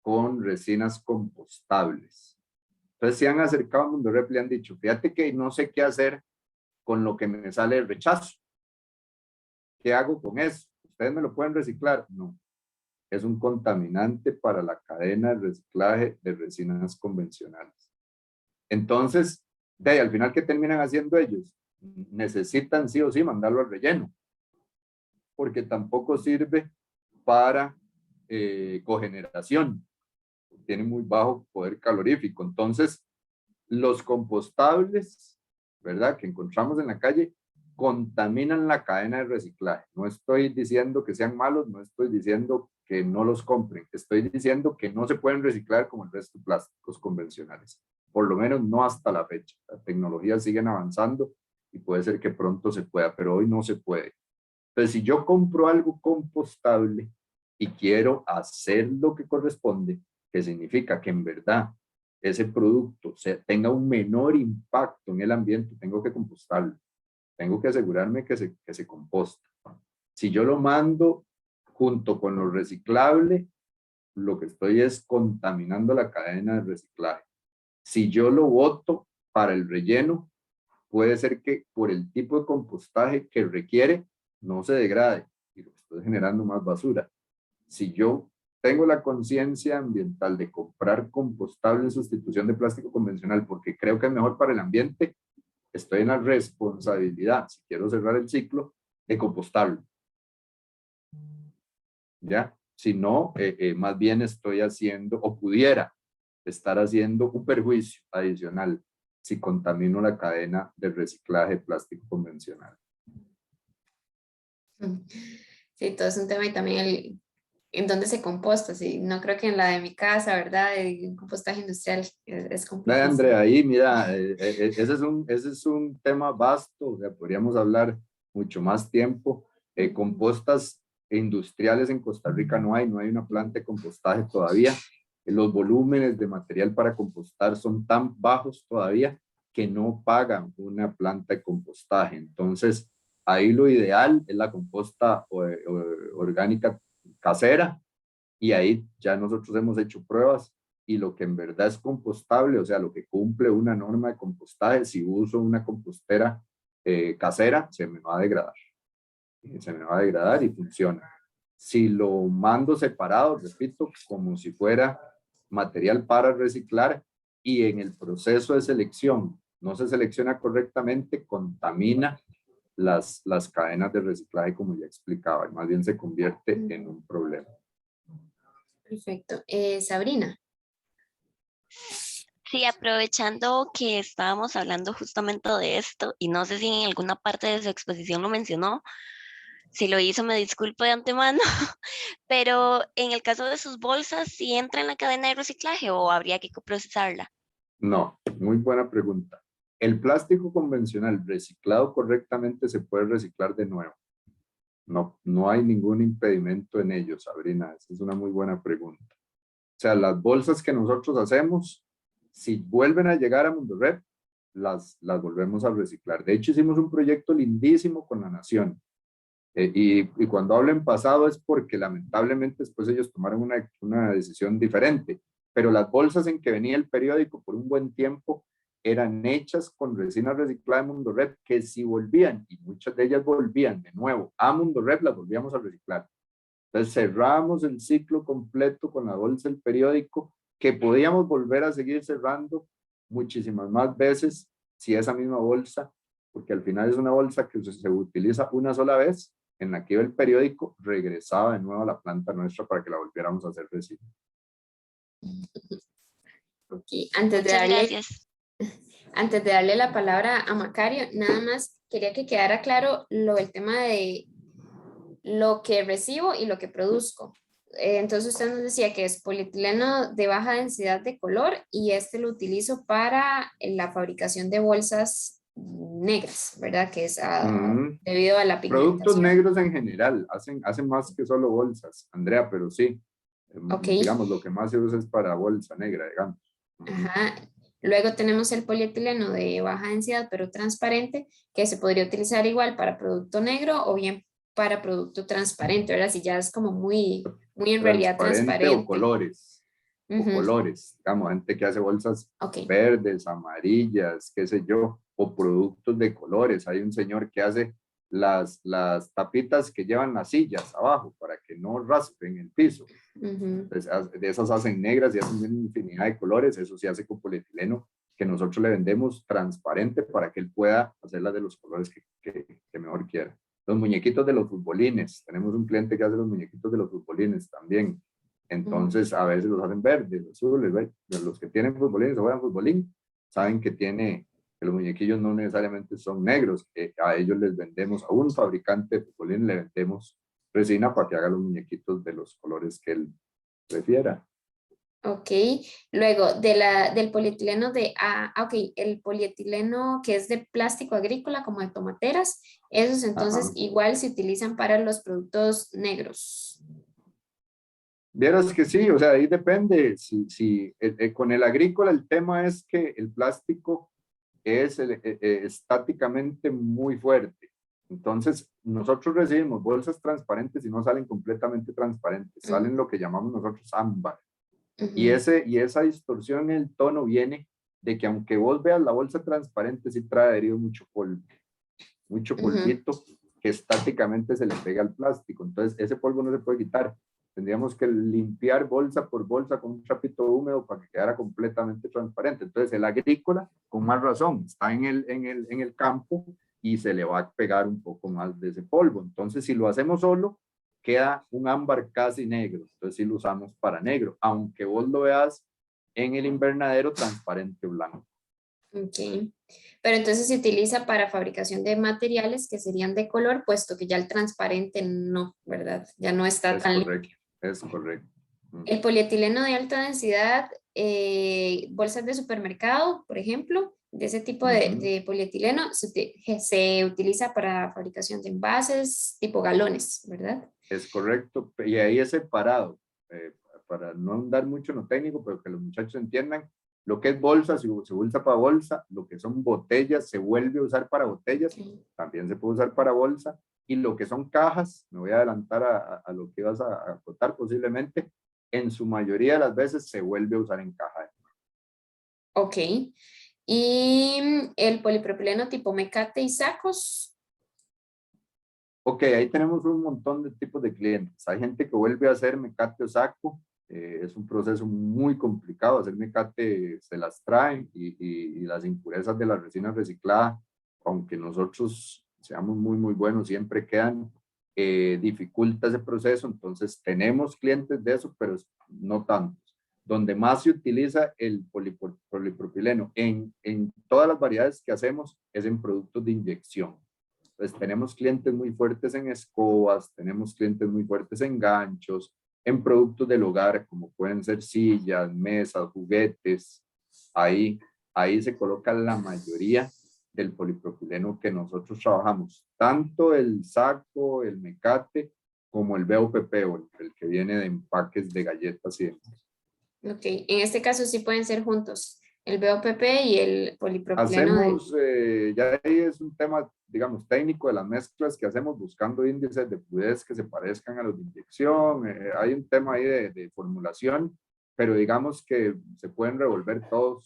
con resinas compostables. Entonces se han acercado a Mundo Rep y le han dicho, fíjate que no sé qué hacer con lo que me sale el rechazo. ¿Qué hago con eso? ¿Ustedes me lo pueden reciclar? No. Es un contaminante para la cadena de reciclaje de resinas convencionales. Entonces, de ahí, al final, ¿qué terminan haciendo ellos? Necesitan sí o sí mandarlo al relleno, porque tampoco sirve para cogeneración. Tiene muy bajo poder calorífico. Entonces, los compostables, ¿verdad?, que encontramos en la calle, contaminan la cadena de reciclaje. No estoy diciendo que sean malos, no estoy diciendo que no los compren, estoy diciendo que no se pueden reciclar como el resto de plásticos convencionales, por lo menos no hasta la fecha. Las tecnologías siguen avanzando y puede ser que pronto se pueda, pero hoy no se puede. Entonces, si yo compro algo compostable y quiero hacer lo que corresponde, que significa que en verdad ese producto tenga un menor impacto en el ambiente, tengo que compostarlo. Tengo que asegurarme que se composta. Si yo lo mando junto con lo reciclable, lo que estoy es contaminando la cadena de reciclaje. Si yo lo boto para el relleno, puede ser que por el tipo de compostaje que requiere, no se degrade y lo estoy generando más basura. Si yo tengo la conciencia ambiental de comprar compostable en sustitución de plástico convencional porque creo que es mejor para el ambiente, estoy en la responsabilidad, si quiero cerrar el ciclo, de compostarlo. ¿Ya? Si no, más bien estoy haciendo, o pudiera estar haciendo un perjuicio adicional si contamino la cadena de reciclaje de plástico convencional. Sí, todo es un tema y también en dónde se composta. Sí, no creo que en la de mi casa, ¿verdad? El compostaje industrial es complejo. Andrea, ahí mira, ese es un tema vasto, o sea, podríamos hablar mucho más tiempo. Compostas industriales en Costa Rica no hay una planta de compostaje todavía. Los volúmenes de material para compostar son tan bajos todavía que no pagan una planta de compostaje. Entonces, ahí lo ideal es la composta orgánica casera, y ahí ya nosotros hemos hecho pruebas y lo que en verdad es compostable, o sea, lo que cumple una norma de compostaje, si uso una compostera casera, se me va a degradar. Se me va a degradar y funciona. Si lo mando separado, repito, como si fuera material para reciclar y en el proceso de selección no se selecciona correctamente, contamina las cadenas de reciclaje, como ya explicaba, y más bien se convierte en un problema. Perfecto. Sabrina. Sí, aprovechando que estábamos hablando justamente de esto, y no sé si en alguna parte de su exposición lo mencionó, si lo hizo me disculpo de antemano, pero en el caso de sus bolsas, ¿sí entra en la cadena de reciclaje o habría que procesarla? No, muy buena pregunta. El plástico convencional reciclado correctamente se puede reciclar de nuevo. No hay ningún impedimento en ello, Sabrina. Esa es una muy buena pregunta. O sea, las bolsas que nosotros hacemos, si vuelven a llegar a Mundo Rep, las volvemos a reciclar. De hecho, hicimos un proyecto lindísimo con la Nación. Y cuando hablo en pasado es porque lamentablemente después ellos tomaron una decisión diferente. Pero las bolsas en que venía el periódico por un buen tiempo eran hechas con resina reciclada de Mundo Rep, que si volvían, y muchas de ellas volvían de nuevo a Mundo Rep, las volvíamos a reciclar. Entonces cerramos el ciclo completo con la bolsa del periódico, que podíamos volver a seguir cerrando muchísimas más veces si esa misma bolsa, porque al final es una bolsa que se utiliza una sola vez, en la que iba el periódico, regresaba de nuevo a la planta nuestra para que la volviéramos a hacer residuo. Okay. Antes de Muchas darle, gracias. Antes de darle la palabra a Macario, nada más quería que quedara claro el tema de lo que recibo y lo que produzco. Entonces usted nos decía que es polietileno de baja densidad de color y este lo utilizo para la fabricación de bolsas negras, ¿verdad? Que es Mm. debido a la Productos pigmentación. negros en general, hacen más que solo bolsas, Andrea, pero sí, Ok. digamos, lo que más se usa es para bolsa negra, digamos. Ajá. Luego tenemos el polietileno de baja densidad pero transparente, que se podría utilizar igual para producto negro o bien para producto transparente, ¿verdad? Si ya es como muy en realidad Transparente o transparente. colores, Ujú. digamos, gente que hace bolsas Ok. verdes, amarillas, qué sé yo, o productos de colores. Hay un señor que hace las tapitas que llevan las sillas abajo para que no raspen el piso. Ujú. Entonces, de esas hacen negras y hacen una infinidad de colores. Eso se hace con polietileno que nosotros le vendemos transparente para que él pueda hacerlas de los colores que mejor quiera. Los muñequitos de los futbolines. Tenemos un cliente que hace los muñequitos de los futbolines también. Entonces, a veces los hacen verdes, azules, ¿ve? Los que tienen futbolines o juegan futbolín, saben que los muñequillos no necesariamente son negros. A ellos les vendemos, a un fabricante de futbolines le vendemos resina para que haga los muñequitos de los colores que él prefiera. Ok, luego del polietileno el polietileno que es de plástico agrícola como de tomateras, esos entonces Ajá. igual se utilizan para los productos negros. Vieras que sí, o sea, ahí depende. Con el agrícola el tema es que el plástico es estáticamente muy fuerte. Entonces, nosotros recibimos bolsas transparentes y no salen completamente transparentes, salen lo que llamamos nosotros ámbar. Y Ujú. esa distorsión en el tono viene de que aunque vos veas la bolsa transparente, sí trae adherido mucho polvo, mucho Ujú. polvito que estáticamente se le pega al plástico. Entonces, ese polvo no se puede quitar. Tendríamos que limpiar bolsa por bolsa con un trapito húmedo para que quedara completamente transparente. Entonces, el agrícola, con más razón, está en el campo y se le va a pegar un poco más de ese polvo. Entonces, si lo hacemos solo, queda un ámbar casi negro. Entonces, sí lo usamos para negro, aunque vos lo veas en el invernadero transparente blanco. Ok, pero entonces se utiliza para fabricación de materiales que serían de color, puesto que ya el transparente no, ¿verdad? Ya no está Es tan correcto, es correcto. El polietileno de alta densidad, bolsas de supermercado, por ejemplo, de ese tipo de polietileno se utiliza para fabricación de envases tipo galones, ¿verdad? Es correcto, y ahí es separado, para no andar mucho en lo técnico, pero que los muchachos entiendan, lo que es bolsa, se usa para bolsa, lo que son botellas, se vuelve a usar para botellas, Ok. también se puede usar para bolsa, y lo que son cajas, me voy a adelantar a lo que vas a contar posiblemente, en su mayoría de las veces se vuelve a usar en caja. Ok. Y el polipropileno tipo mecate y sacos. Ok, ahí tenemos un montón de tipos de clientes. Hay gente que vuelve a hacer mecate o saco. Es un proceso muy complicado. Hacer mecate se las traen y las impurezas de la resina reciclada, aunque nosotros seamos muy buenos, siempre quedan, dificulta ese proceso. Entonces tenemos clientes de eso, pero no tantos. Donde más se utiliza el polipropileno en todas las variedades que hacemos es en productos de inyección. Pues tenemos clientes muy fuertes en escobas, tenemos clientes muy fuertes en ganchos, en productos del hogar, como pueden ser sillas, mesas, juguetes. Ahí se coloca la mayoría del polipropileno que nosotros trabajamos, tanto el saco, el mecate, como el BOPP, o el que viene de empaques de galletas y demás. Ok, en este caso sí pueden ser juntos, el BOPP y el polipropileno de... Hacemos, ya ahí es un tema, digamos, técnico de las mezclas que hacemos buscando índices de fluidez que se parezcan a los de inyección. Hay un tema ahí de formulación, pero digamos que se pueden revolver todos,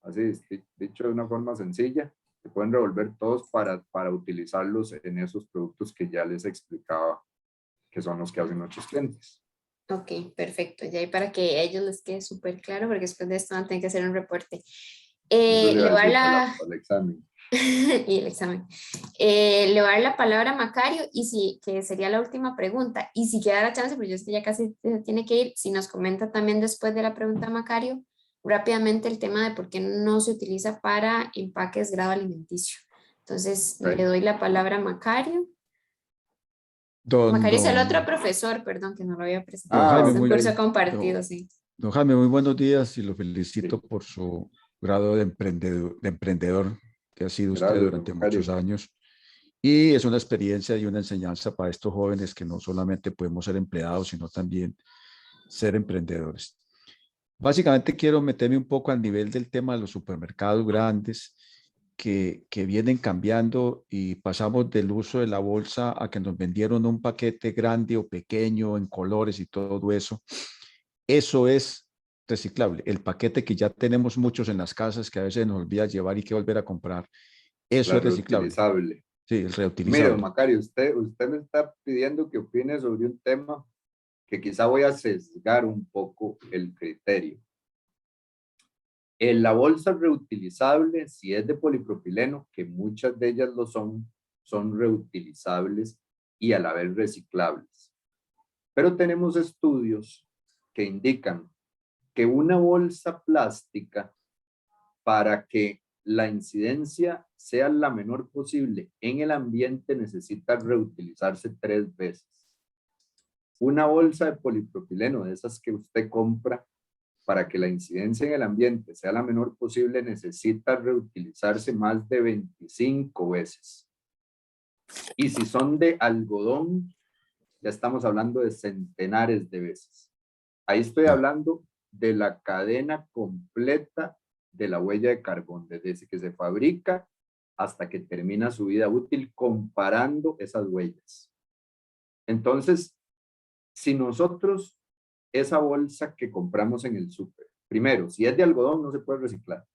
así dicho de una forma sencilla, se pueden revolver todos para utilizarlos en esos productos que ya les explicaba, que son los que hacen nuestros clientes. Ok, perfecto. Ya ahí para que a ellos les quede súper claro, porque después de esto van a tener que hacer un reporte. Eso le iba Le a voy a dar decir la... para el examen. y el examen. Le voy a dar la palabra a Macario y si, que sería la última pregunta. Y si queda la chance, porque yo sé que ya casi se tiene que ir, si nos comenta también después de la pregunta a Macario, rápidamente el tema de por qué no se utiliza para empaques grado alimenticio. Entonces, Right. le doy la palabra a Macario. Don, Macario es el don, otro profesor, perdón, que no lo había don presentado. Jaime, Es un muy, curso compartido, don, sí. don Jaime, muy buenos días y lo Sí. felicito por su grado de emprendedor que ha sido usted Gracias, don durante Macario. muchos años. Y es una experiencia y una enseñanza para estos jóvenes que no solamente podemos ser empleados, sino también ser emprendedores. Básicamente quiero meterme un poco al nivel del tema de los supermercados grandes que vienen cambiando y pasamos del uso de la bolsa a que nos vendieron un paquete grande o pequeño en colores y todo eso. Eso es reciclable. El paquete que ya tenemos muchos en las casas que a veces nos olvida llevar y que volver a comprar, eso La es reciclable. reutilizable. Sí, el Mire, don reutilizable. Macario, usted me está pidiendo que opine sobre un tema que quizá voy a sesgar un poco el criterio. En la bolsa reutilizable, si es de polipropileno, que muchas de ellas lo son reutilizables y a la vez reciclables. Pero tenemos estudios que indican que una bolsa plástica, para que la incidencia sea la menor posible en el ambiente, necesita reutilizarse 3 veces. Una bolsa de polipropileno, de esas que usted compra, para que la incidencia en el ambiente sea la menor posible, necesita reutilizarse más de 25 veces. Y si son de algodón, ya estamos hablando de centenares de veces. Ahí estoy hablando de la cadena completa de la huella de carbón, desde que se fabrica hasta que termina su vida útil, comparando esas huellas. Entonces, si nosotros esa bolsa que compramos en el súper, primero, si es de algodón no se puede reciclar.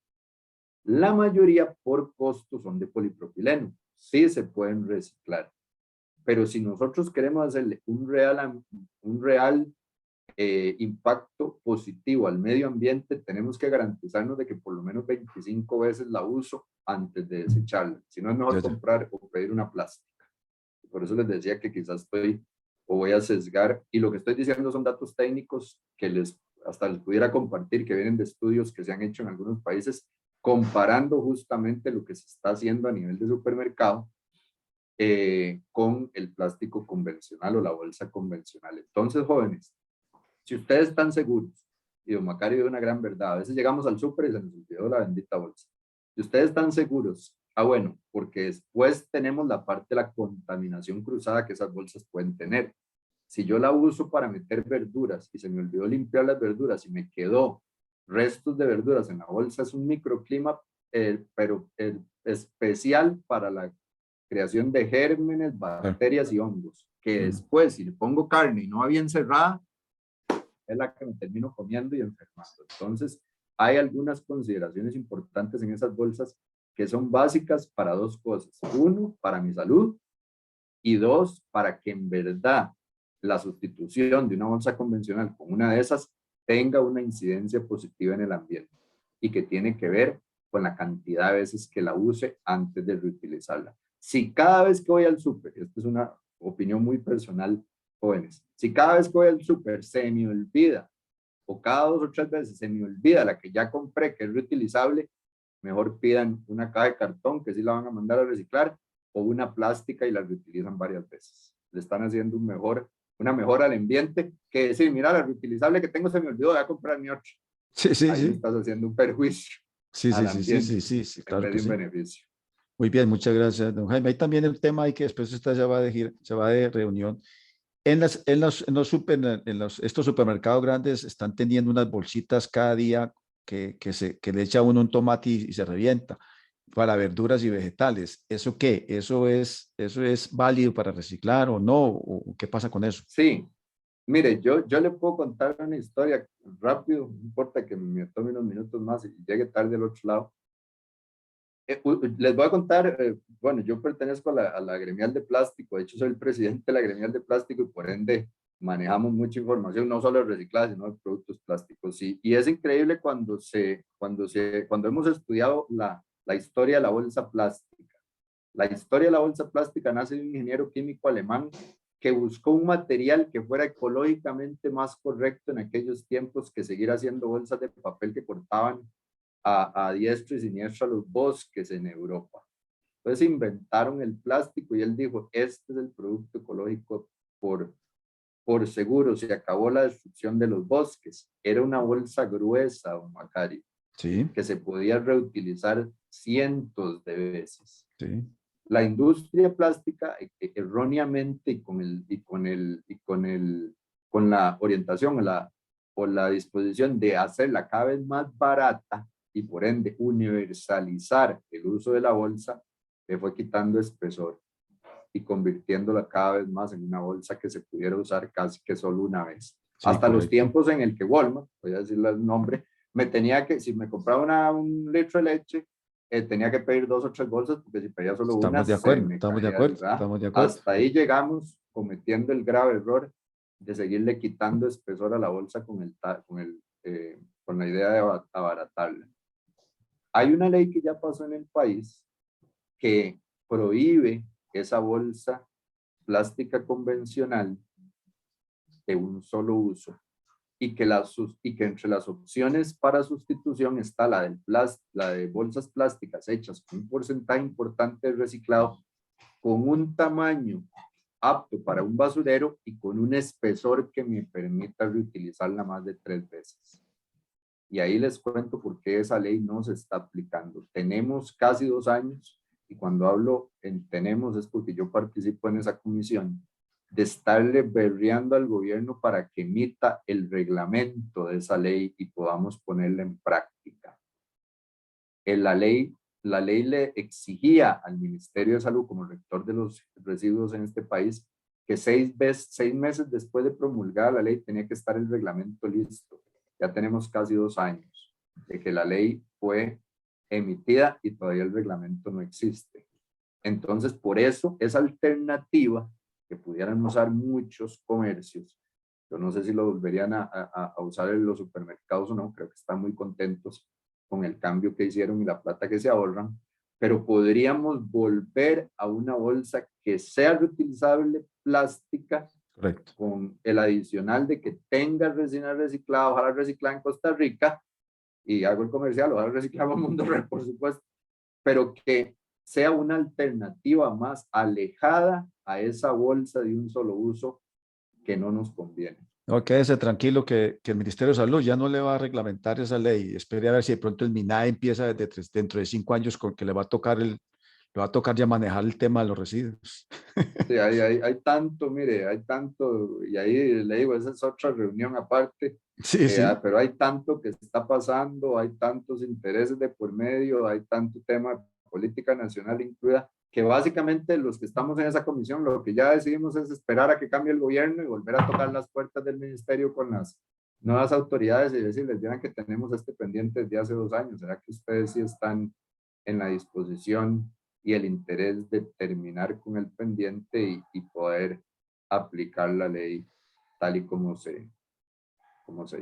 La mayoría por costo son de polipropileno, sí se pueden reciclar. Pero si nosotros queremos hacerle un real impacto positivo al medio ambiente, tenemos que garantizarnos de que por lo menos 25 veces la uso antes de desecharla. Si no, es mejor comprar o pedir una plástica. Por eso les decía que quizás voy a sesgar, y lo que estoy diciendo son datos técnicos que hasta les pudiera compartir, que vienen de estudios que se han hecho en algunos países, comparando justamente lo que se está haciendo a nivel de supermercado con el plástico convencional o la bolsa convencional. Entonces, jóvenes, si ustedes están seguros, y don Macario de una gran verdad, a veces llegamos al súper y se nos olvidó la bendita bolsa. Si ustedes están seguros, bueno, porque después tenemos la parte de la contaminación cruzada que esas bolsas pueden tener. Si yo la uso para meter verduras y se me olvidó limpiar las verduras y me quedó restos de verduras en la bolsa, es un microclima, pero especial para la creación de gérmenes, bacterias y hongos, que después, si le pongo carne y no va bien cerrada, es la que me termino comiendo y enfermando. Entonces, hay algunas consideraciones importantes en esas bolsas que son básicas para 2 cosas. 1, para mi salud, y 2, para que en verdad la sustitución de una bolsa convencional con una de esas tenga una incidencia positiva en el ambiente y que tiene que ver con la cantidad de veces que la use antes de reutilizarla. Si cada vez que voy al súper, esta es una opinión muy personal, jóvenes, si cada vez que voy al súper se me olvida, o cada 2 o 3 veces se me olvida la que ya compré que es reutilizable, mejor pidan una caja de cartón que sí la van a mandar a reciclar, o una plástica y la reutilizan varias veces. Le están haciendo una mejora al ambiente que decir, mira, la reutilizable que tengo se me olvidó, voy a comprar mi otra. Sí, sí, Ahí sí. estás haciendo un perjuicio Sí, al sí, sí, sí, ambiente sí, en claro vez que de un sí. beneficio. Muy bien, muchas gracias, don Jaime. Hay también el tema ahí que después usted se va de reunión. Estos supermercados grandes están teniendo unas bolsitas cada día que le echa uno un tomate y se revienta para verduras y vegetales. ¿Eso qué? ¿Eso es válido para reciclar o no? ¿O qué pasa con eso? Sí, mire, yo le puedo contar una historia rápido, no importa que me tome unos minutos más y llegue tarde al otro lado. Les voy a contar, bueno, yo pertenezco a la gremial de plástico, de hecho soy el presidente de la gremial de plástico y por ende manejamos mucha información, no solo de reciclaje, sino de productos plásticos. Y es increíble cuando hemos estudiado la historia de la bolsa plástica. La historia de la bolsa plástica nace de un ingeniero químico alemán que buscó un material que fuera ecológicamente más correcto en aquellos tiempos que seguir haciendo bolsas de papel que cortaban a diestro y siniestro a los bosques en Europa. Entonces inventaron el plástico y él dijo, este es el producto ecológico por seguro, se acabó la destrucción de los bosques. Era una bolsa gruesa, don Macario, Sí, que se podía reutilizar cientos de veces. sí. La industria plástica erróneamente con la orientación o la disposición de hacerla cada vez más barata y por ende universalizar el uso de la bolsa, le fue quitando espesor y convirtiéndola cada vez más en una bolsa que se pudiera usar casi que solo una vez. Sí, Hasta los correcto. tiempos en el que Walmart, voy a decirle el nombre, me tenía que, si me compraba un litro de leche, tenía que pedir 2 o 3 bolsas, porque si pedía solo una, Estamos de se acuerdo, me estamos de caía, acuerdo, ¿verdad? estamos de acuerdo. Hasta ahí llegamos cometiendo el grave error de seguirle quitando espesor a la bolsa con la idea de abaratarla. Hay una ley que ya pasó en el país que prohíbe esa bolsa plástica convencional de un solo uso y que entre las opciones para sustitución está la de bolsas plásticas hechas con un porcentaje importante de reciclado, con un tamaño apto para un basurero y con un espesor que me permita reutilizarla más de 3 veces. Y ahí les cuento por qué esa ley no se está aplicando. Tenemos casi 2 años, y cuando hablo en tenemos es porque yo participo en esa comisión, de estarle berreando al gobierno para que emita el reglamento de esa ley y podamos ponerla en práctica. La ley le exigía al Ministerio de Salud, como rector de los residuos en este país, que 6 meses después de promulgada la ley tenía que estar el reglamento listo. Ya tenemos casi 2 años de que la ley fue emitida y todavía el reglamento no existe. Entonces, por eso, esa alternativa que pudieran usar muchos comercios, yo no sé si lo volverían a usar en los supermercados o no, creo que están muy contentos con el cambio que hicieron y la plata que se ahorran, pero podríamos volver a una bolsa que sea reutilizable, plástica, Correcto. con el adicional de que tenga resina reciclada, ojalá reciclada en Costa Rica, y hago el comercial, ojalá reciclada en Mundo Red, por supuesto, pero que sea una alternativa más alejada a esa bolsa de un solo uso que no nos conviene. No, quédese tranquilo que el Ministerio de Salud ya no le va a reglamentar esa ley. Espere a ver si de pronto el MINAE empieza dentro de 5 años con que le va a tocar ya manejar el tema de los residuos. Sí, hay tanto, mire, hay tanto, y ahí le digo, esa es otra reunión aparte, Sí, sí. pero hay tanto que está pasando, hay tantos intereses de por medio, hay tanto tema de política nacional incluida, que básicamente los que estamos en esa comisión, lo que ya decidimos es esperar a que cambie el gobierno y volver a tocar las puertas del ministerio con las nuevas autoridades y decirles, vieran que tenemos este pendiente desde hace 2 años, ¿será que ustedes sí están en la disposición y el interés de terminar con el pendiente y poder aplicar la ley tal y como se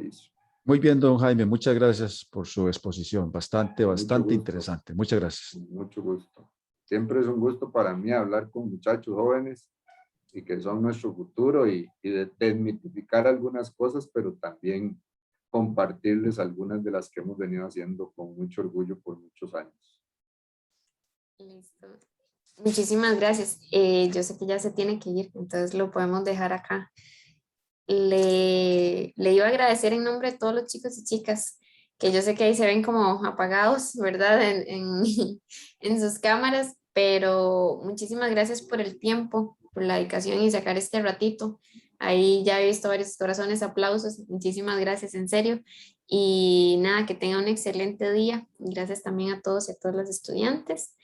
hizo? Muy bien, don Jaime, muchas gracias por su exposición. Bastante Gusto. interesante. Muchas gracias. Con mucho gusto. Siempre es un gusto para mí hablar con muchachos jóvenes y que son nuestro futuro y de desmitificar algunas cosas, pero también compartirles algunas de las que hemos venido haciendo con mucho orgullo por muchos años. Listo. Muchísimas gracias. Yo sé que ya se tiene que ir, entonces lo podemos dejar acá. Le iba a agradecer en nombre de todos los chicos y chicas, que yo sé que ahí se ven como apagados, ¿verdad? En sus cámaras, pero muchísimas gracias por el tiempo, por la dedicación y sacar este ratito. Ahí ya he visto varios corazones, aplausos. Muchísimas gracias, en serio. Y nada, que tenga un excelente día. Gracias también a todos y a todas los estudiantes.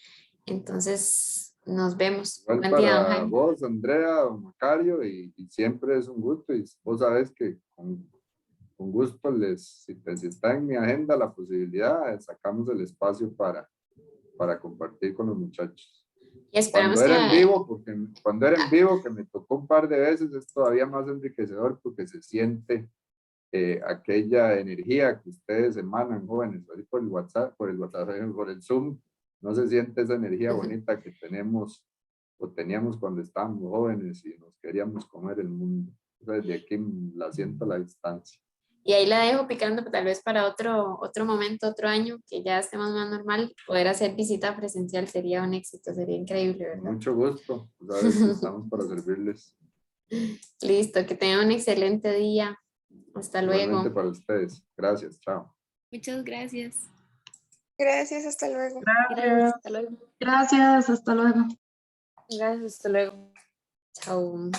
Entonces, nos vemos. Igual Buen día, don para Jaime. vos, Andrea, don Macario, y siempre es un gusto, y vos sabes que con gusto si está en mi agenda la posibilidad, sacamos el espacio para compartir con los muchachos. Y esperamos Cuando era en que... vivo, porque cuando era en vivo, que me tocó un par de veces, es todavía más enriquecedor porque se siente aquella energía que ustedes emanan, jóvenes, así por el WhatsApp, por el Zoom, no se siente esa energía bonita que tenemos o teníamos cuando estábamos jóvenes y nos queríamos comer el mundo. Entonces, de aquí la siento a la distancia. Y ahí la dejo picando tal vez para otro momento, otro año, que ya estemos más normal. Poder hacer visita presencial sería un éxito, sería increíble, Con ¿verdad? mucho gusto. Sabes que estamos para servirles. Listo, que tengan un excelente día. Hasta Igualmente luego. para ustedes. Gracias. Chao. Muchas gracias. Gracias, hasta luego. Gracias. Hasta luego. Gracias, hasta luego. Gracias, hasta luego. Chao.